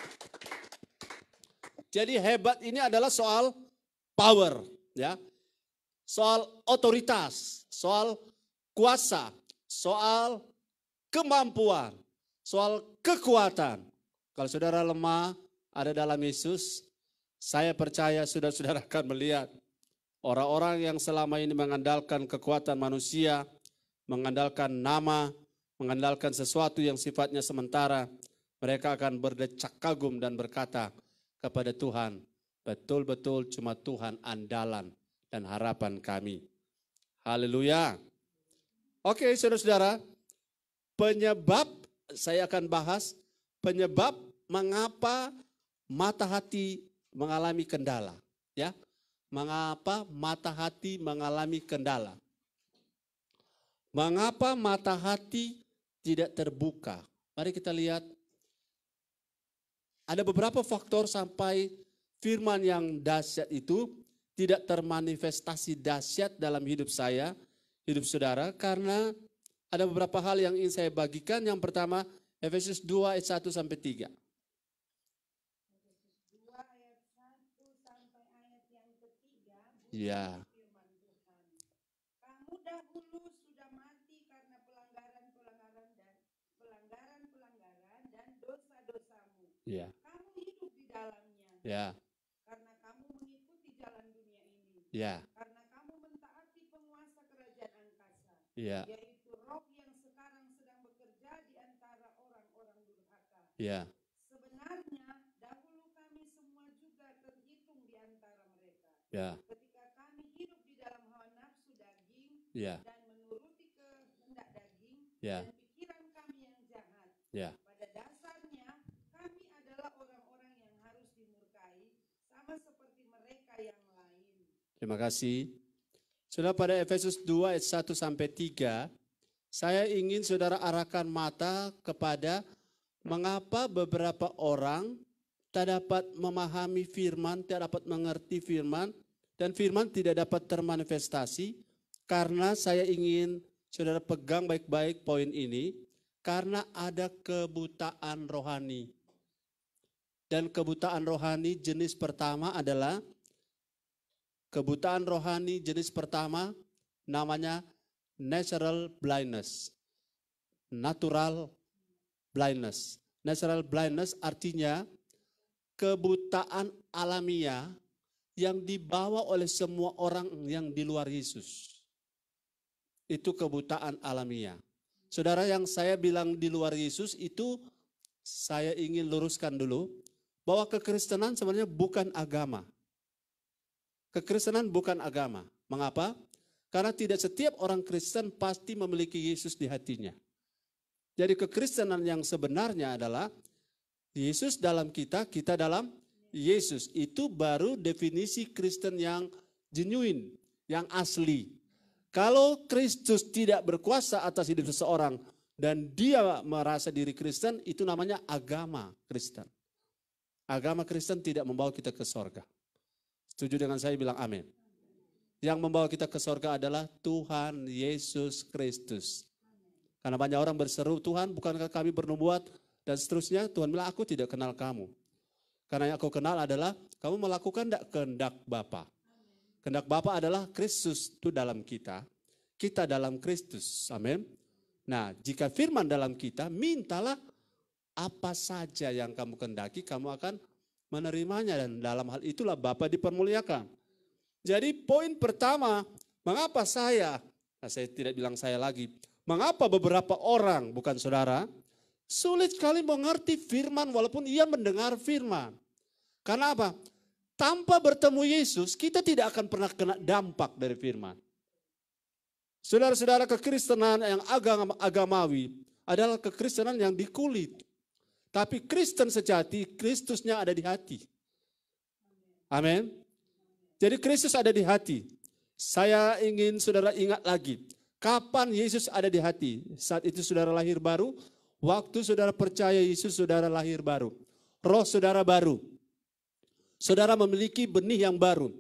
Jadi hebat ini adalah soal power, ya. Soal otoritas, soal kuasa, soal kemampuan, soal kekuatan. Kalau saudara lemah, ada dalam Yesus, saya percaya saudara-saudara akan melihat orang-orang yang selama ini mengandalkan kekuatan manusia, mengandalkan nama, mengandalkan sesuatu yang sifatnya sementara, mereka akan berdecak kagum dan berkata kepada Tuhan, betul-betul cuma Tuhan andalan dan harapan kami. Haleluya. Oke, saudara-saudara, penyebab saya akan bahas penyebab mengapa mata hati mengalami kendala, ya. Mengapa mata hati mengalami kendala? Mengapa mata hati tidak terbuka? Mari kita lihat. Ada beberapa faktor sampai firman yang dahsyat itu tidak termanifestasi dahsyat dalam hidup saya, hidup saudara, karena ada beberapa hal yang ingin saya bagikan. Yang pertama, Efesus 2 ayat 1 sampai 3. Efesus 2 ayat 1 sampai ayat yang ketiga. Ya. Firman Tuhan. Kamu dahulu sudah mati karena pelanggaran-pelanggaran dan dosa-dosamu. Ya. Kamu hidup di dalamnya. Ya. Karena kamu mengikuti jalan dunia ini. Ya. Karena kamu mentaati penguasa kerajaan angkasa. Ya. Yaitu roh yang sekarang sedang bekerja di antara orang-orang durhaka. Ya. Sebenarnya dahulu kami semua juga terhitung di antara mereka. Ya. Ketika kami hidup di dalam hawa nafsu daging Ya. dan menuruti kehendak daging Ya. dan pikiran kami yang jahat. Ya. Pada dasarnya kami adalah orang-orang yang harus dimurkai sama seperti mereka yang lain. Terima kasih. Saudara, pada Efesus 2 ayat 1 sampai 3, saya ingin saudara arahkan mata kepada mengapa beberapa orang tak dapat memahami firman, tidak dapat mengerti firman, dan firman tidak dapat termanifestasi, karena saya ingin saudara pegang baik-baik poin ini, karena ada kebutaan rohani. Dan kebutaan rohani jenis pertama adalah kebutaan rohani jenis pertama namanya natural blindness. Natural blindness. Natural blindness artinya kebutaan alamiah yang dibawa oleh semua orang yang di luar Yesus. Itu kebutaan alamiah. Saudara, yang saya bilang di luar Yesus itu saya ingin luruskan dulu bahwa kekristenan sebenarnya bukan agama. Kekristenan bukan agama. Mengapa? Karena tidak setiap orang Kristen pasti memiliki Yesus di hatinya. Jadi kekristenan yang sebenarnya adalah Yesus dalam kita, kita dalam Yesus. Itu baru definisi Kristen yang genuine, yang asli. Kalau Kristus tidak berkuasa atas hidup seseorang dan dia merasa diri Kristen, itu namanya agama Kristen. Agama Kristen tidak membawa kita ke sorga. Setuju dengan saya, bilang amin. Yang membawa kita ke sorga adalah Tuhan Yesus Kristus. Karena banyak orang berseru, Tuhan bukankah kami bernubuat dan seterusnya. Tuhan bilang, aku tidak kenal kamu. Karena yang aku kenal adalah kamu melakukan kehendak Bapa. Kehendak Bapa adalah Kristus itu dalam kita. Kita dalam Kristus. Amin. Nah, jika firman dalam kita, mintalah apa saja yang kamu kehendaki, kamu akan menerimanya. Dan dalam hal itulah Bapa dipermuliakan. Jadi poin pertama, mengapa saya tidak bilang saya lagi, mengapa beberapa orang, bukan saudara, sulit sekali mengerti firman walaupun ia mendengar firman. Karena apa? Tanpa bertemu Yesus, kita tidak akan pernah kena dampak dari firman. Saudara-saudara, kekristenan yang agamawi adalah kekristenan yang di kulit. Tapi Kristen sejati, Kristusnya ada di hati. Amin. Jadi Kristus ada di hati. Saya ingin saudara ingat lagi. Kapan Yesus ada di hati? Saat itu saudara lahir baru. Waktu saudara percaya Yesus, saudara lahir baru. Roh saudara baru. Saudara memiliki benih yang baru.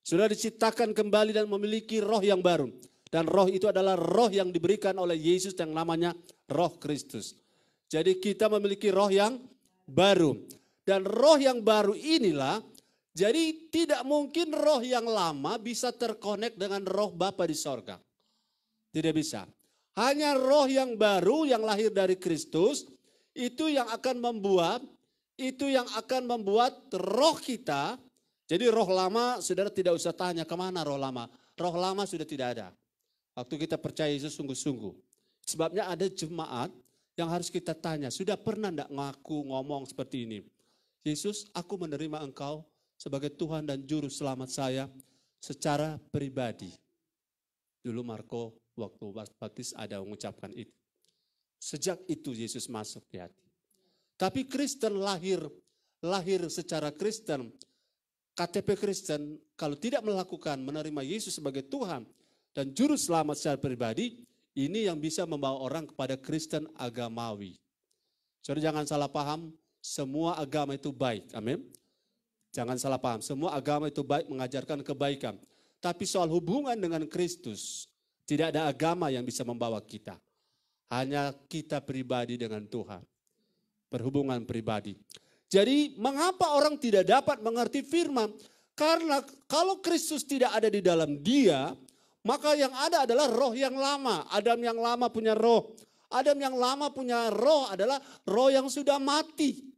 Saudara diciptakan kembali dan memiliki roh yang baru. Dan roh itu adalah roh yang diberikan oleh Yesus yang namanya Roh Kristus. Jadi kita memiliki roh yang baru. Dan roh yang baru inilah, jadi tidak mungkin roh yang lama bisa terkonek dengan roh Bapa di sorga. Tidak bisa. Hanya roh yang baru yang lahir dari Kristus, itu yang akan membuat itu yang akan membuat roh kita, jadi roh lama saudara tidak usah tanya kemana roh lama. Roh lama sudah tidak ada. Waktu kita percaya Yesus sungguh-sungguh. Sebabnya ada jemaat yang harus kita tanya, sudah pernah enggak ngaku ngomong seperti ini? Yesus, aku menerima Engkau sebagai Tuhan dan Juru Selamat saya secara pribadi. Dulu Marko waktu baptis ada mengucapkan itu. Sejak itu Yesus masuk di hati. Tapi Kristen lahir secara Kristen, KTP Kristen, kalau tidak melakukan menerima Yesus sebagai Tuhan dan Juru Selamat secara pribadi, ini yang bisa membawa orang kepada Kristen agamawi. Saudara jangan salah paham, semua agama itu baik, amin. Jangan salah paham, semua agama itu baik, mengajarkan kebaikan. Tapi soal hubungan dengan Kristus, tidak ada agama yang bisa membawa kita. Hanya kita pribadi dengan Tuhan. Berhubungan pribadi. Jadi mengapa orang tidak dapat mengerti firman? Karena kalau Kristus tidak ada di dalam dia, maka yang ada adalah roh yang lama. Adam yang lama punya roh. Adam yang lama punya roh adalah roh yang sudah mati.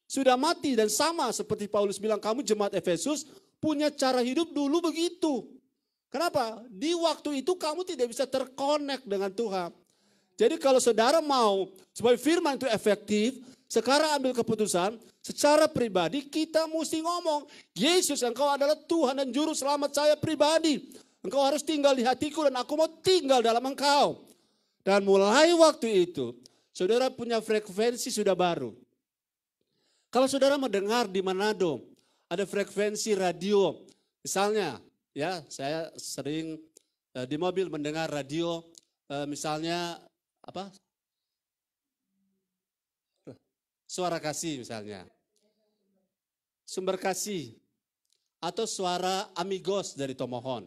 Sudah mati dan sama seperti Paulus bilang, kamu jemaat Efesus punya cara hidup dulu begitu. Kenapa? Di waktu itu kamu tidak bisa terkonek dengan Tuhan. Jadi kalau saudara mau supaya firman itu efektif, sekarang ambil keputusan secara pribadi kita mesti ngomong, Yesus engkau adalah Tuhan dan Juru Selamat saya pribadi. Engkau harus tinggal di hatiku dan aku mau tinggal dalam engkau. Dan mulai waktu itu, saudara punya frekuensi sudah baru. Kalau saudara mendengar di Manado, ada frekuensi radio. Misalnya, ya saya sering di mobil mendengar radio, misalnya apa? Suara Kasih misalnya. Sumber Kasih. Atau suara Amigos dari Tomohon.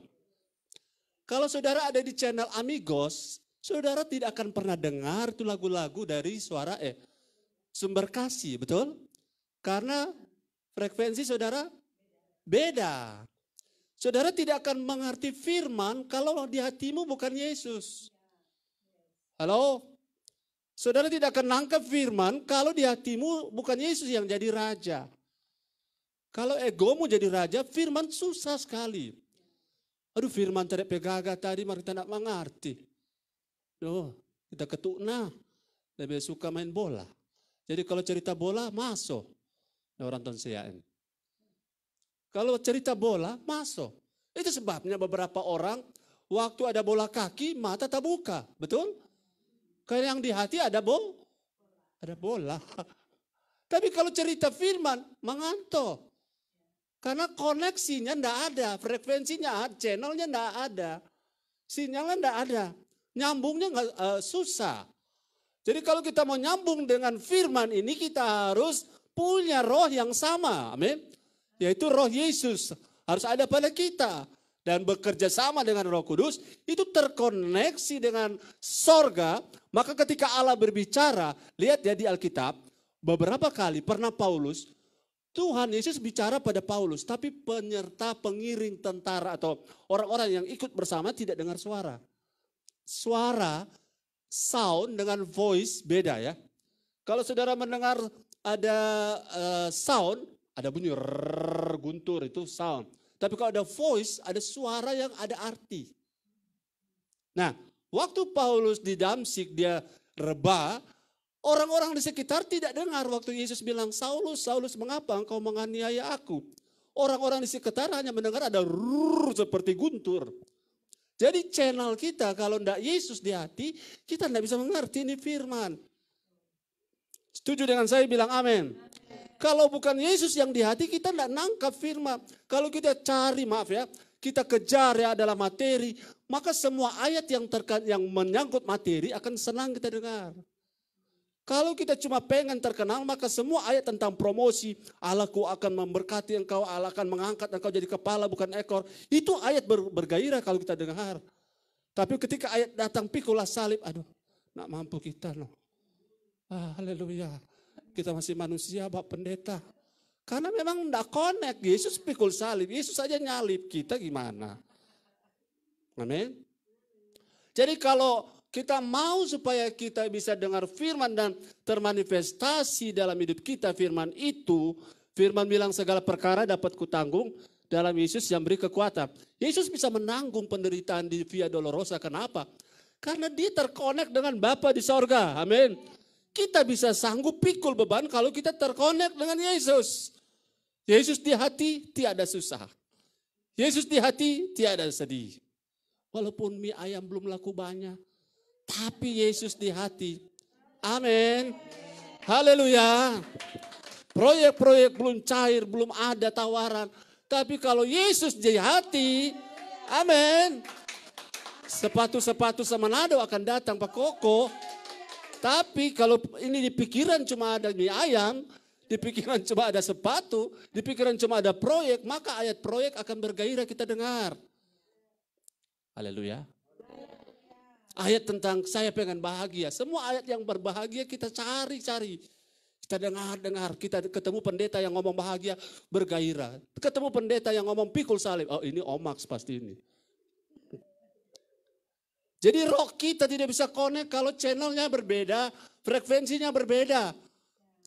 Kalau saudara ada di channel Amigos, saudara tidak akan pernah dengar itu lagu-lagu dari suara Sumber Kasih, betul? Karena frekuensi saudara beda. Saudara tidak akan mengerti firman kalau di hatimu bukan Yesus. Halo? Saudara tidak akan nangkap firman kalau di hatimu bukan Yesus yang jadi raja. Kalau egomu jadi raja, firman susah sekali. Aduh firman tidak pegaga tadi, mari kita tidak mengerti. Loh, kita ketukna, lebih suka main bola. Jadi kalau cerita bola, masuk. Orang tonsean. Kalau cerita bola, masuk. Itu sebabnya beberapa orang, waktu ada bola kaki, mata tak buka. Betul? Kayak yang di hati ada bola. Tapi kalau cerita firman, mengantuk. Karena koneksinya enggak ada, frekuensinya ada, channelnya enggak ada. Sinyalnya enggak ada. Nyambungnya susah. Jadi kalau kita mau nyambung dengan firman ini, kita harus punya roh yang sama, amin. Yaitu roh Yesus harus ada pada kita. Dan bekerja sama dengan Roh Kudus, itu terkoneksi dengan sorga. Maka ketika Allah berbicara, lihat ya di Alkitab, beberapa kali pernah Paulus, Tuhan Yesus bicara pada Paulus, tapi penyerta pengiring tentara atau orang-orang yang ikut bersama tidak dengar suara. Suara, sound dengan voice beda ya. Kalau saudara mendengar ada sound, ada bunyi guntur itu sound. Tapi kalau ada voice, ada suara yang ada arti. Nah, waktu Paulus di Damsyik dia rebah, orang-orang di sekitar tidak dengar waktu Yesus bilang, Saulus, Saulus mengapa engkau menganiaya aku? Orang-orang di sekitar hanya mendengar ada rrrr seperti guntur. Jadi channel kita kalau tidak Yesus di hati, kita tidak bisa mengerti ini firman. Setuju dengan saya bilang amin. Kalau bukan Yesus yang di hati, kita tidak nangkap firman. Kalau kita cari, maaf ya, kita kejar ya adalah materi, maka semua ayat yang menyangkut materi akan senang kita dengar. Kalau kita cuma pengen terkenal, maka semua ayat tentang promosi, Allahku akan memberkati engkau, Allah akan mengangkat engkau jadi kepala bukan ekor. Itu ayat bergairah kalau kita dengar. Tapi ketika ayat datang pikulah salib, aduh, nak mampu kita loh. Haleluya. Kita masih manusia, Bapak Pendeta. Karena memang tidak connect. Yesus pikul salib. Yesus saja nyalib. Kita gimana? Amin. Jadi kalau Kita mau supaya kita bisa dengar firman dan termanifestasi dalam hidup kita firman itu. Firman bilang segala perkara dapat kutanggung dalam Yesus yang beri kekuatan. Yesus bisa menanggung penderitaan di Via Dolorosa. Kenapa? Karena dia terkonek dengan Bapa di sorga. Amin. Kita bisa sanggup pikul beban kalau kita terkonek dengan Yesus. Yesus di hati tiada susah. Yesus di hati tiada sedih. Walaupun mie ayam belum laku banyak. Tapi Yesus di hati. Amin. Haleluya. Proyek-proyek belum cair, belum ada tawaran. Tapi kalau Yesus di hati, amin. Sepatu-sepatu semanado akan datang Pak Koko. Tapi kalau ini di pikiran cuma ada mie ayam, di pikiran cuma ada sepatu, di pikiran cuma ada proyek, maka ayat proyek akan bergairah kita dengar. Haleluya. Ayat tentang saya pengen bahagia. Semua ayat yang berbahagia kita cari-cari. Kita dengar. Kita ketemu pendeta yang ngomong bahagia, bergairah. Ketemu pendeta yang ngomong pikul salib. Oh ini Omax pasti ini. Jadi roh kita tidak bisa connect kalau channelnya berbeda, frekuensinya berbeda.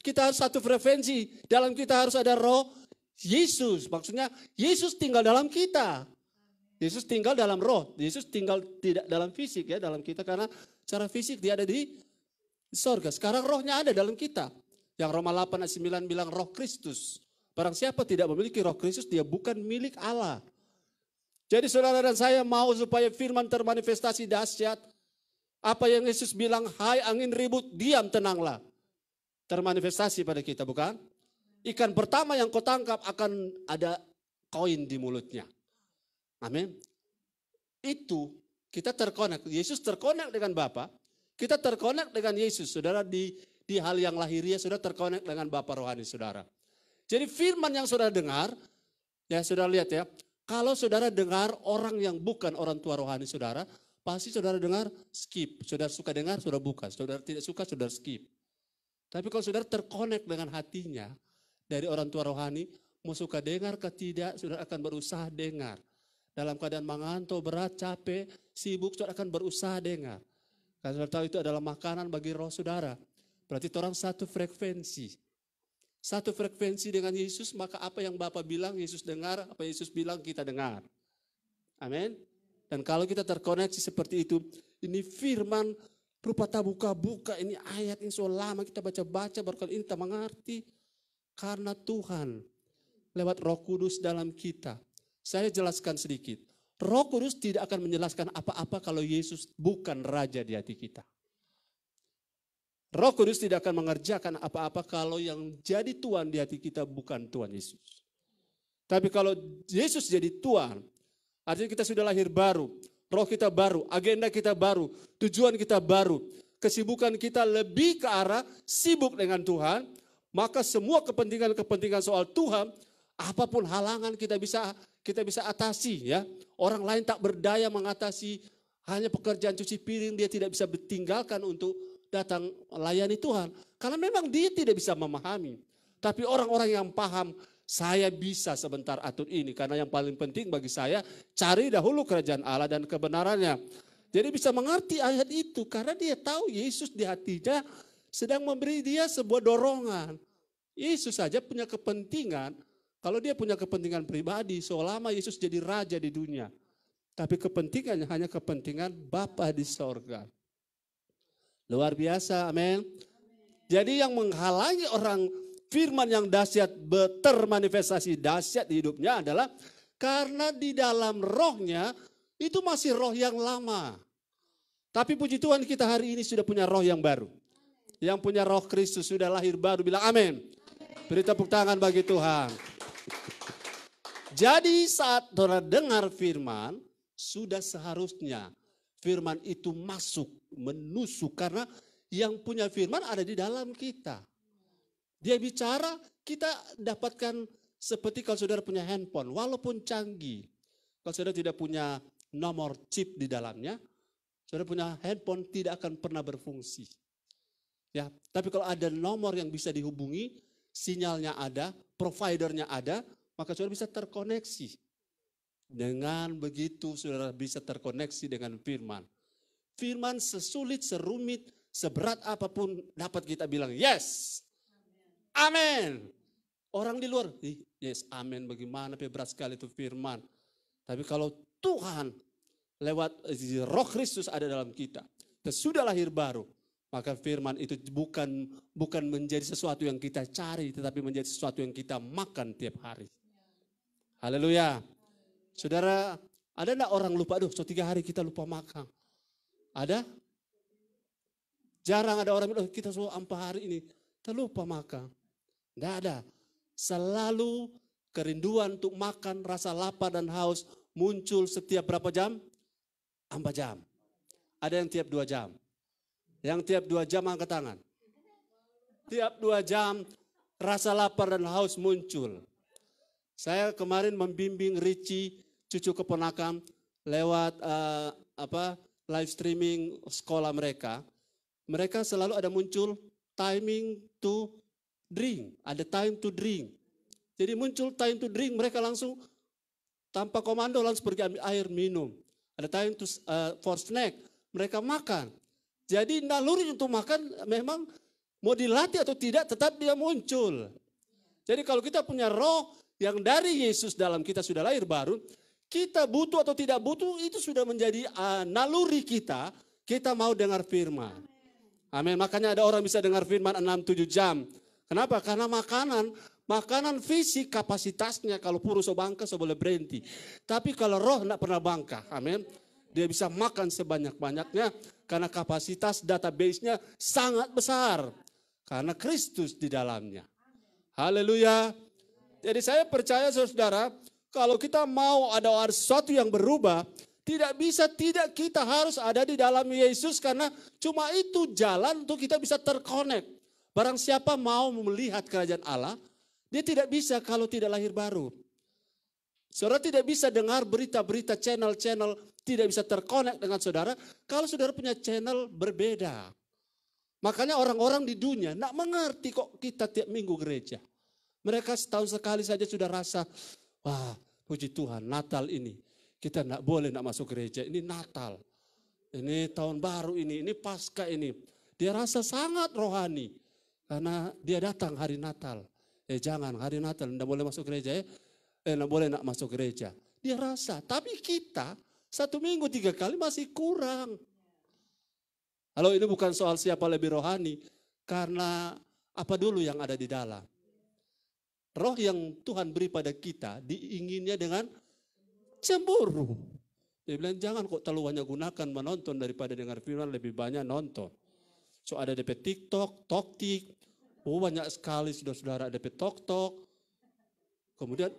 Kita harus satu frekuensi. Dalam kita harus ada roh Yesus. Maksudnya Yesus tinggal dalam kita. Yesus tinggal dalam roh, Yesus tinggal tidak dalam fisik ya dalam kita karena secara fisik dia ada di sorga. Sekarang rohnya ada dalam kita. Yang Roma 8 ayat 9 bilang roh Kristus. Barang siapa tidak memiliki roh Kristus dia bukan milik Allah. Jadi saudara dan saya mau supaya firman termanifestasi dahsyat. Apa yang Yesus bilang, hai angin ribut, diam tenanglah. Termanifestasi pada kita bukan? Ikan pertama yang kau tangkap akan ada koin di mulutnya. Amin. Itu kita terkonek. Yesus terkonek dengan Bapa. Kita terkonek dengan Yesus. Saudara di hal yang lahiriah sudah terkonek dengan Bapa rohani saudara. Jadi firman yang saudara dengar, ya saudara lihat ya. Kalau saudara dengar orang yang bukan orang tua rohani saudara, pasti saudara dengar skip. Saudara suka dengar, saudara buka. Saudara tidak suka, saudara skip. Tapi kalau saudara terkonek dengan hatinya dari orang tua rohani, mau suka dengar ke tidak, saudara akan berusaha dengar. Dalam keadaan mengantuk, berat, capek, sibuk, saudara akan berusaha dengar. Karena saudara tahu itu adalah makanan bagi roh saudara. Berarti orang satu frekuensi. Satu frekuensi dengan Yesus, maka apa yang Bapa bilang, Yesus dengar. Apa Yesus bilang, kita dengar. Amin. Dan kalau kita terkoneksi seperti itu, ini firman rupa tak buka-buka, ini ayat yang so lama kita baca-baca, baru kali ini kita mengerti. Karena Tuhan lewat Roh Kudus dalam kita. Saya jelaskan sedikit. Roh Kudus tidak akan menjelaskan apa-apa kalau Yesus bukan raja di hati kita. Roh Kudus tidak akan mengerjakan apa-apa kalau yang jadi Tuhan di hati kita bukan Tuhan Yesus. Tapi kalau Yesus jadi Tuhan, artinya kita sudah lahir baru. Roh kita baru, agenda kita baru, tujuan kita baru. Kesibukan kita lebih ke arah sibuk dengan Tuhan. Maka semua kepentingan-kepentingan soal Tuhan, apapun halangan kita bisa atasi ya. Orang lain tak berdaya mengatasi hanya pekerjaan cuci piring dia tidak bisa ditinggalkan untuk datang melayani Tuhan. Karena memang dia tidak bisa memahami. Tapi orang-orang yang paham, saya bisa sebentar atur ini. Karena yang paling penting bagi saya, cari dahulu kerajaan Allah dan kebenarannya. Jadi bisa mengerti ayat itu. Karena dia tahu Yesus di hatinya sedang memberi dia sebuah dorongan. Yesus saja punya kepentingan. Kalau dia punya kepentingan pribadi, selama Yesus jadi raja di dunia. Tapi kepentingannya hanya kepentingan Bapa di sorga. Luar biasa, amin. Jadi yang menghalangi orang firman yang dahsyat termanifestasi dahsyat di hidupnya adalah karena di dalam rohnya itu masih roh yang lama. Tapi puji Tuhan kita hari ini sudah punya roh yang baru. Yang punya roh Kristus sudah lahir baru, bilang amin. Beri tepuk tangan bagi Tuhan. Jadi saat saudara dengar firman, sudah seharusnya firman itu masuk, menusuk. Karena yang punya firman ada di dalam kita. Dia bicara, kita dapatkan seperti kalau saudara punya handphone, walaupun canggih. Kalau saudara tidak punya nomor chip di dalamnya, saudara punya handphone tidak akan pernah berfungsi. Ya, tapi kalau ada nomor yang bisa dihubungi, sinyalnya ada, providernya ada, maka saudara bisa terkoneksi. Dengan begitu saudara bisa terkoneksi dengan firman. firman sesulit, serumit, seberat apapun dapat kita bilang yes. Amin. Orang di luar, yes, amin. Bagaimana berat sekali itu firman. Tapi kalau Tuhan lewat Roh Kristus ada dalam kita sudah lahir baru, maka firman itu bukan menjadi sesuatu yang kita cari, tetapi menjadi sesuatu yang kita makan tiap hari. Haleluya. Saudara, ada enggak orang lupa, 3 hari kita lupa makan? Ada? Jarang ada orang bilang, kita semua 4 hari ini, kita lupa makan. Enggak ada. Selalu kerinduan untuk makan, rasa lapar dan haus muncul setiap berapa jam? 4 jam. Ada yang tiap 2 jam. Yang tiap 2 jam angkat tangan. Tiap 2 jam rasa lapar dan haus muncul. Saya kemarin membimbing Richie, cucu keponakan, lewat live streaming sekolah mereka. Mereka selalu ada muncul timing to drink. Ada time to drink. Jadi muncul time to drink, mereka langsung tanpa komando langsung pergi ambil air minum. Ada time to for snack, mereka makan. Jadi naluri untuk makan memang mau dilatih atau tidak tetap dia muncul. Jadi kalau kita punya roh yang dari Yesus dalam kita sudah lahir baru, kita butuh atau tidak butuh itu sudah menjadi naluri kita. Kita mau dengar firman. Amin. Makanya ada orang bisa dengar firman 6-7 jam. Kenapa? Karena makanan fisik kapasitasnya kalau puru so bangka so boleh berhenti. Tapi kalau roh tidak pernah bangka. Amin. Dia bisa makan sebanyak-banyaknya karena kapasitas database-nya sangat besar. Karena Kristus di dalamnya. Haleluya. Jadi saya percaya saudara, kalau kita mau ada sesuatu yang berubah, tidak kita harus ada di dalam Yesus karena cuma itu jalan untuk kita bisa terkonek. Barang siapa mau melihat kerajaan Allah, dia tidak bisa kalau tidak lahir baru. Saudara tidak bisa dengar berita-berita channel-channel, tidak bisa terkonek dengan saudara kalau saudara punya channel berbeda. Makanya orang-orang di dunia tidak mengerti kok kita tiap minggu gereja. Mereka setahun sekali saja sudah rasa, wah puji Tuhan Natal ini. Kita tidak boleh tidak masuk gereja, ini Natal. Ini tahun baru ini Paskah ini. Dia rasa sangat rohani. Karena dia datang hari Natal. Jangan hari Natal tidak boleh masuk gereja tidak boleh nak masuk gereja. Dia rasa, tapi kita 1 minggu 3 kali masih kurang. Kalau ini bukan soal siapa lebih rohani, karena apa dulu yang ada di dalam. Roh yang Tuhan beri pada kita diinginnya dengan cemburu. Dia bilang jangan kok terlalu banyak gunakan menonton daripada dengar firman, lebih banyak nonton. So ada DP TikTok, Toktik, banyak sekali saudara-saudara DP Tok. Kemudian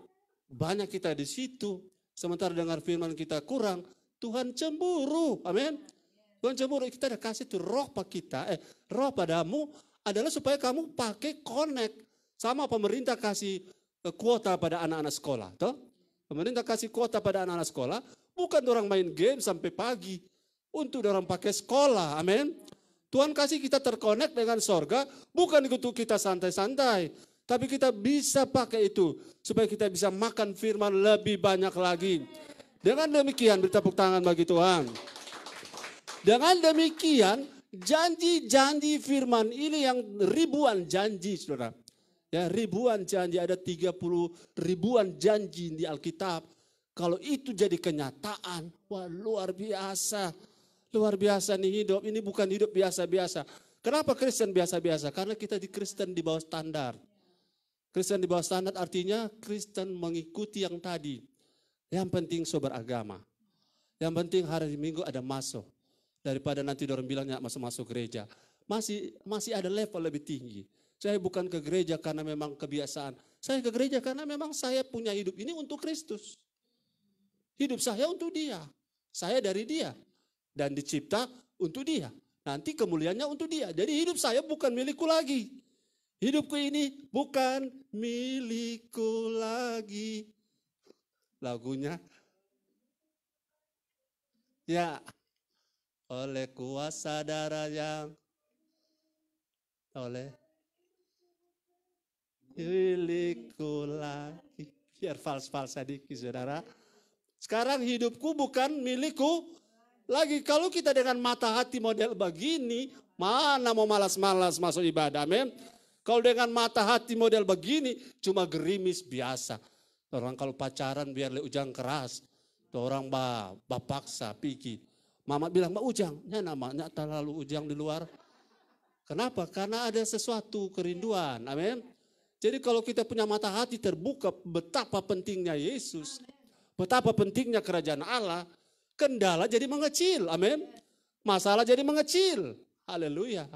banyak kita di situ, sementara dengar firman kita kurang, Tuhan cemburu, amin. Tuhan cemburu, kita ada kasih tuh roh roh padamu adalah supaya kamu pakai connect. Sama pemerintah kasih kuota pada anak-anak sekolah, toh? Pemerintah kasih kuota pada anak-anak sekolah, bukan orang main game sampai pagi, untuk orang pakai sekolah, amin. Tuhan kasih kita terkonek dengan sorga, bukan untuk kita santai-santai. Tapi kita bisa pakai itu, supaya kita bisa makan firman lebih banyak lagi. Dengan demikian, beri tepuk tangan bagi Tuhan. Dengan demikian, janji-janji firman ini yang ribuan janji, saudara. Ya, ribuan janji, ada 30 ribuan janji di Alkitab. Kalau itu jadi kenyataan, wah luar biasa. Luar biasa nih hidup, ini bukan hidup biasa-biasa. Kenapa Kristen biasa-biasa? Karena kita di Kristen di bawah standar. Kristen di bawah standar artinya Kristen mengikuti yang tadi. Yang penting so beragama. Yang penting hari Minggu ada masuk. Daripada nanti orang bilangnya masuk gereja. Masih ada level lebih tinggi. Saya bukan ke gereja karena memang kebiasaan. Saya ke gereja karena memang saya punya hidup ini untuk Kristus. Hidup saya untuk Dia. Saya dari Dia. Dan dicipta untuk Dia. Nanti kemuliaannya untuk Dia. Jadi hidup saya bukan milikku lagi. Hidupku ini bukan milikku lagi. Lagunya. Ya. Oleh kuasa darah yang. Oleh. Milikku lagi. Biar fals-fals sedikit saudara. Sekarang hidupku bukan milikku Lagi kalau kita dengan mata hati model begini, mana mau malas-malas masuk ibadah, amin. Kalau dengan mata hati model begini, cuma gerimis biasa. Orang kalau pacaran biar le ujang keras, orang paksa piki. Mama bilang, Mbak Ujang, ya namanya terlalu ujang di luar. Kenapa? Karena ada sesuatu kerinduan, amin. Jadi kalau kita punya mata hati terbuka betapa pentingnya Yesus, betapa pentingnya kerajaan Allah, kendala jadi mengecil, amin. Masalah jadi mengecil, haleluya.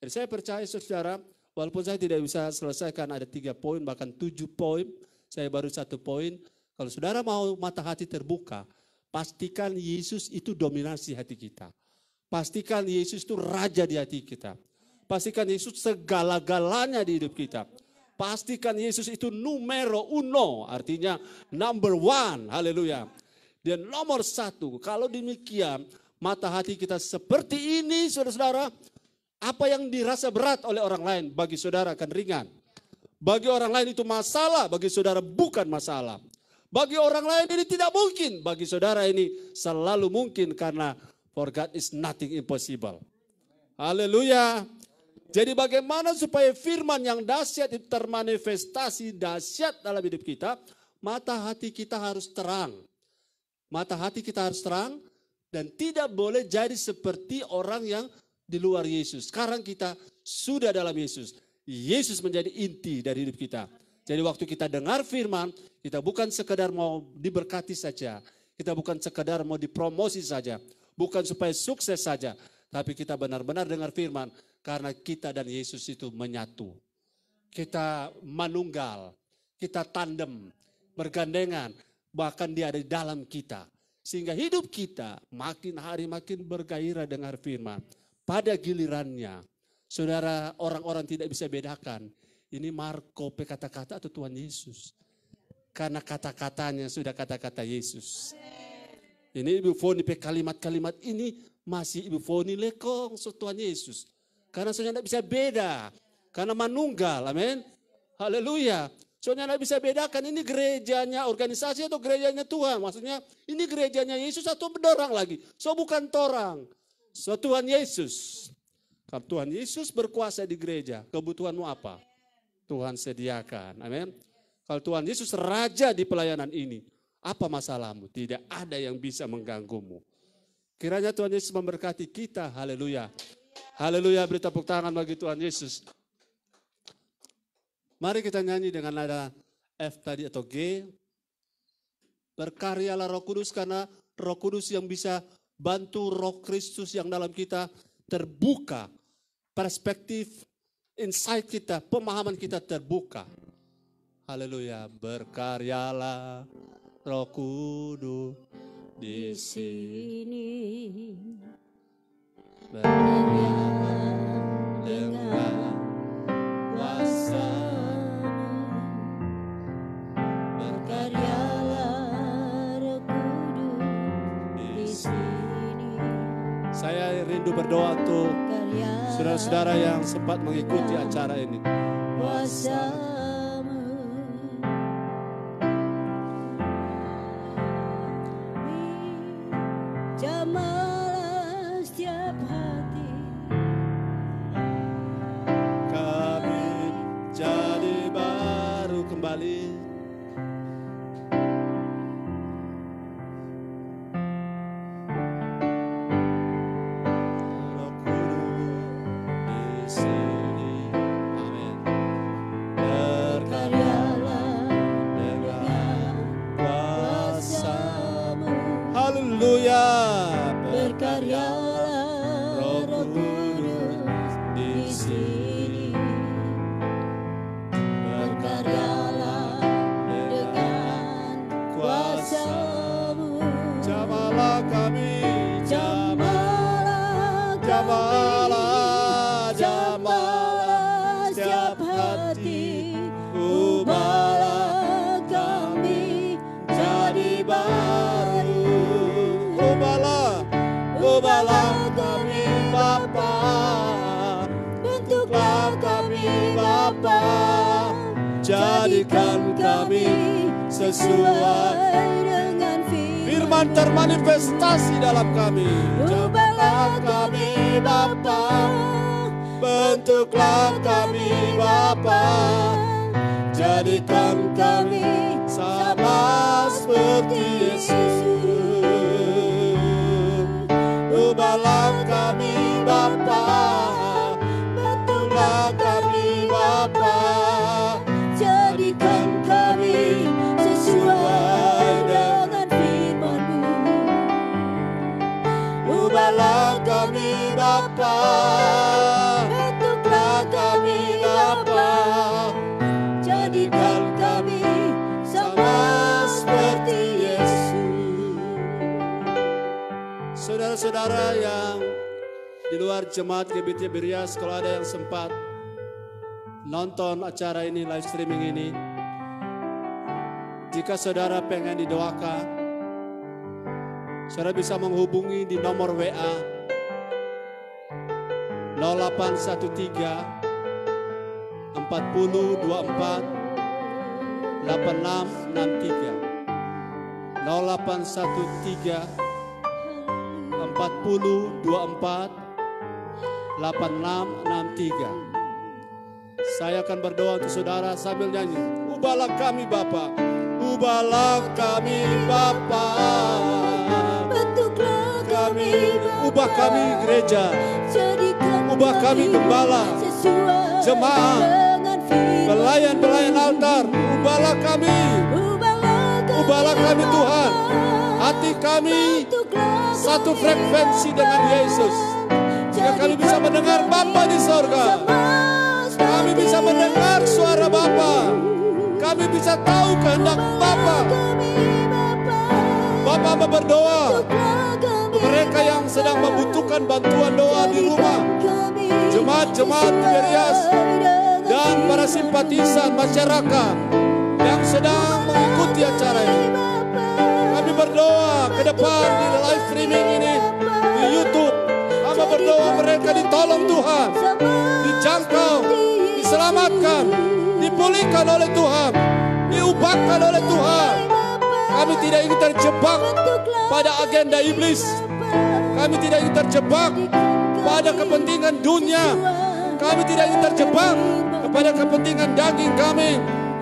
Jadi saya percaya saudara, walaupun saya tidak bisa selesaikan ada 3 poin, bahkan 7 poin, saya baru 1 poin. Kalau saudara mau mata hati terbuka, pastikan Yesus itu dominasi hati kita. Pastikan Yesus itu raja di hati kita. Pastikan Yesus segala-galanya di hidup kita. Pastikan Yesus itu numero uno, artinya number one, haleluya. Dan nomor 1, kalau demikian mata hati kita seperti ini saudara-saudara, apa yang dirasa berat oleh orang lain bagi saudara akan ringan. Bagi orang lain itu masalah, bagi saudara bukan masalah. Bagi orang lain ini tidak mungkin, bagi saudara ini selalu mungkin karena for God is nothing impossible. Haleluya. Jadi bagaimana supaya firman yang dahsyat itu termanifestasi dahsyat dalam hidup kita, mata hati kita harus terang. Mata hati kita harus terang dan tidak boleh jadi seperti orang yang di luar Yesus. Sekarang kita sudah dalam Yesus. Yesus menjadi inti dari hidup kita. Jadi waktu kita dengar firman, kita bukan sekedar mau diberkati saja. Kita bukan sekedar mau dipromosi saja. Bukan supaya sukses saja. Tapi kita benar-benar dengar firman. Karena kita dan Yesus itu menyatu. Kita manunggal. Kita tandem. Bergandengan. Bahkan dia ada di dalam kita. Sehingga hidup kita makin hari makin bergairah dengar firman. Pada gilirannya, saudara, orang-orang tidak bisa bedakan. Ini Marco kata-kata atau Tuhan Yesus. Karena kata-katanya sudah kata-kata Yesus. Ini Ibu Foni kalimat-kalimat ini masih Ibu Foni lekong Tuhan Yesus. Karena soalnya tidak bisa beda. Karena manunggal, amin. Haleluya. Soalnya tidak bisa bedakan ini gerejanya organisasi atau gerejanya Tuhan. Maksudnya ini gerejanya Yesus atau bedorang lagi. So bukan torang. So Tuhan Yesus. Kalau Tuhan Yesus berkuasa di gereja, kebutuhanmu apa? Tuhan sediakan, amin. Kalau Tuhan Yesus raja di pelayanan ini, apa masalahmu? Tidak ada yang bisa mengganggumu. Kiranya Tuhan Yesus memberkati kita, haleluya. Haleluya, beri tepuk tangan bagi Tuhan Yesus. Mari kita nyanyi dengan nada F tadi atau G. Berkaryalah Roh Kudus karena Roh Kudus yang bisa bantu Roh Kristus yang dalam kita terbuka. Perspektif, insight kita, pemahaman kita terbuka. Haleluya, berkaryalah Roh Kudus di sini. Berkaryalah dengan kuasa. Berkaryalah Roh Kudus di sini. Saya rindu berdoa untuk saudara-saudara yang sempat mengikuti acara ini. Kuasa-Mu jamahlah setiap hati. Kami jadi baru kembali. Berkaryalah Roh Kudus di sini. Berkaryalah dengan kuasa-Mu. Jamahlah kami, Jamahlah setiap hati. Ubahlah kami jadi baru. Ubahlah kami Bapa, bentuklah kami Bapa, jadikan kami sesuai dengan firman. firman termanifestasi dalam kami. Ubahlah kami Bapa, Bentuklah kami Bapa, jadikan kami sama seperti Yesus. Ubahlah kami Bapa, bentuklah kami Bapa, jadikan kami sesuai dengan firman-Mu. ubahlah kami Bapa, bentuklah kami Bapa, Jadikan kami sama seperti Yesus. Saudara-saudara yang di luar jemaat GBT Berias, kalau ada yang sempat nonton acara ini, live streaming ini, jika saudara pengen didoakan, saudara bisa menghubungi di nomor WA 0813 4024 8663 0813 4024 8663. Saya akan berdoa untuk saudara sambil nyanyi. Ubahlah kami Bapa, ubahlah kami Bapa, Bentuklah kami Bapa, ubah kami gereja, jadikan ubah kami gembala, sesuai jemaat, dengan firman. pelayan-pelayan altar. Ubahlah kami, ubahlah kami Tuhan. Hati kami Bentuklah satu frekuensi dengan Yesus, sehingga kami bisa mendengar Bapa di sorga. Kami bisa mendengar suara Bapa. Kami bisa tahu kehendak Bapa. Bapa mau berdoa mereka yang sedang membutuhkan bantuan doa di rumah, jemaat-jemaat di Berias, dan para simpatisan masyarakat yang sedang mengikuti acara ini. Kami berdoa ke depan di live streaming ini di YouTube. Kami berdoa mereka ditolong Tuhan, dijangkau, diselamatkan, dipulihkan oleh Tuhan, diubahkan oleh Tuhan. Kami tidak ingin terjebak pada agenda iblis. Kami tidak ingin terjebak pada kepentingan dunia. Kami tidak ingin terjebak kepada kepentingan daging kami.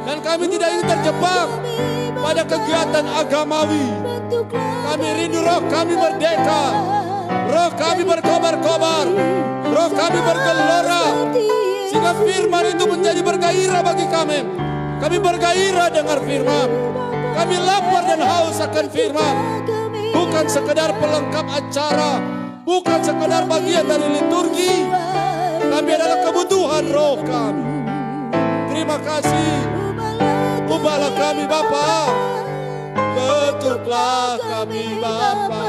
Dan kami tidak ingin terjebak pada kegiatan agamawi. Kami rindu roh kami merdeka. Roh kami berkobar-kobar. Roh kami bergelora. Sehingga firman itu menjadi bergairah bagi kami. Kami bergairah dengar firman. Kami lapar dan haus akan firman. Bukan sekedar pelengkap acara, bukan sekedar bagian dari liturgi. Kami adalah kebutuhan roh kami. Terima kasih. Ubahlah kami Bapa, bentuklah kami Bapa,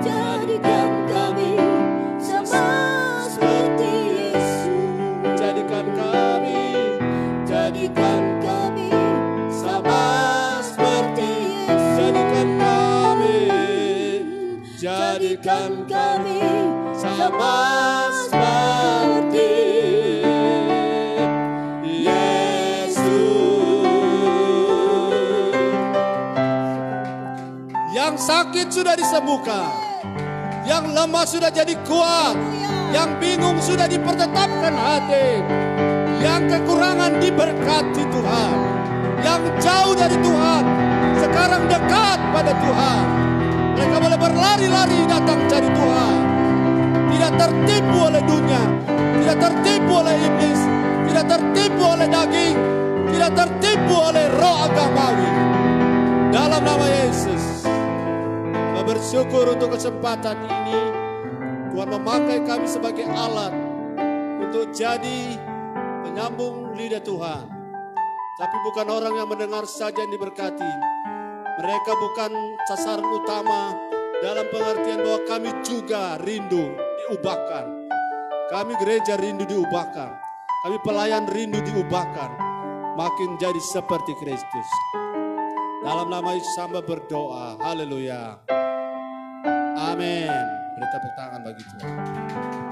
jadikan kami sama seperti Yesus. jadikan kami sama seperti Yesus. Jadikan kami sama seperti Yang sakit sudah disembuhkan, yang lemah sudah jadi kuat, yang bingung sudah dipertetapkan hati, yang kekurangan diberkati Tuhan, yang jauh dari Tuhan sekarang dekat pada Tuhan. Mereka boleh berlari-lari datang cari Tuhan, tidak tertipu oleh dunia, tidak tertipu oleh iblis, tidak tertipu oleh daging, tidak tertipu oleh roh agamawi. Dalam nama Yesus, kami bersyukur untuk kesempatan ini. Tuhan memakai kami sebagai alat untuk jadi penyambung lidah Tuhan. Tapi bukan orang yang mendengar saja yang diberkati. Mereka bukan sasaran utama dalam pengertian bahwa kami juga rindu diubahkan. Kami gereja rindu diubahkan. Kami pelayan rindu diubahkan. Makin jadi seperti Kristus. Dalam nama Yesus hamba berdoa. Haleluya. Amin. Beri tepuk tangan bagi Tuhan.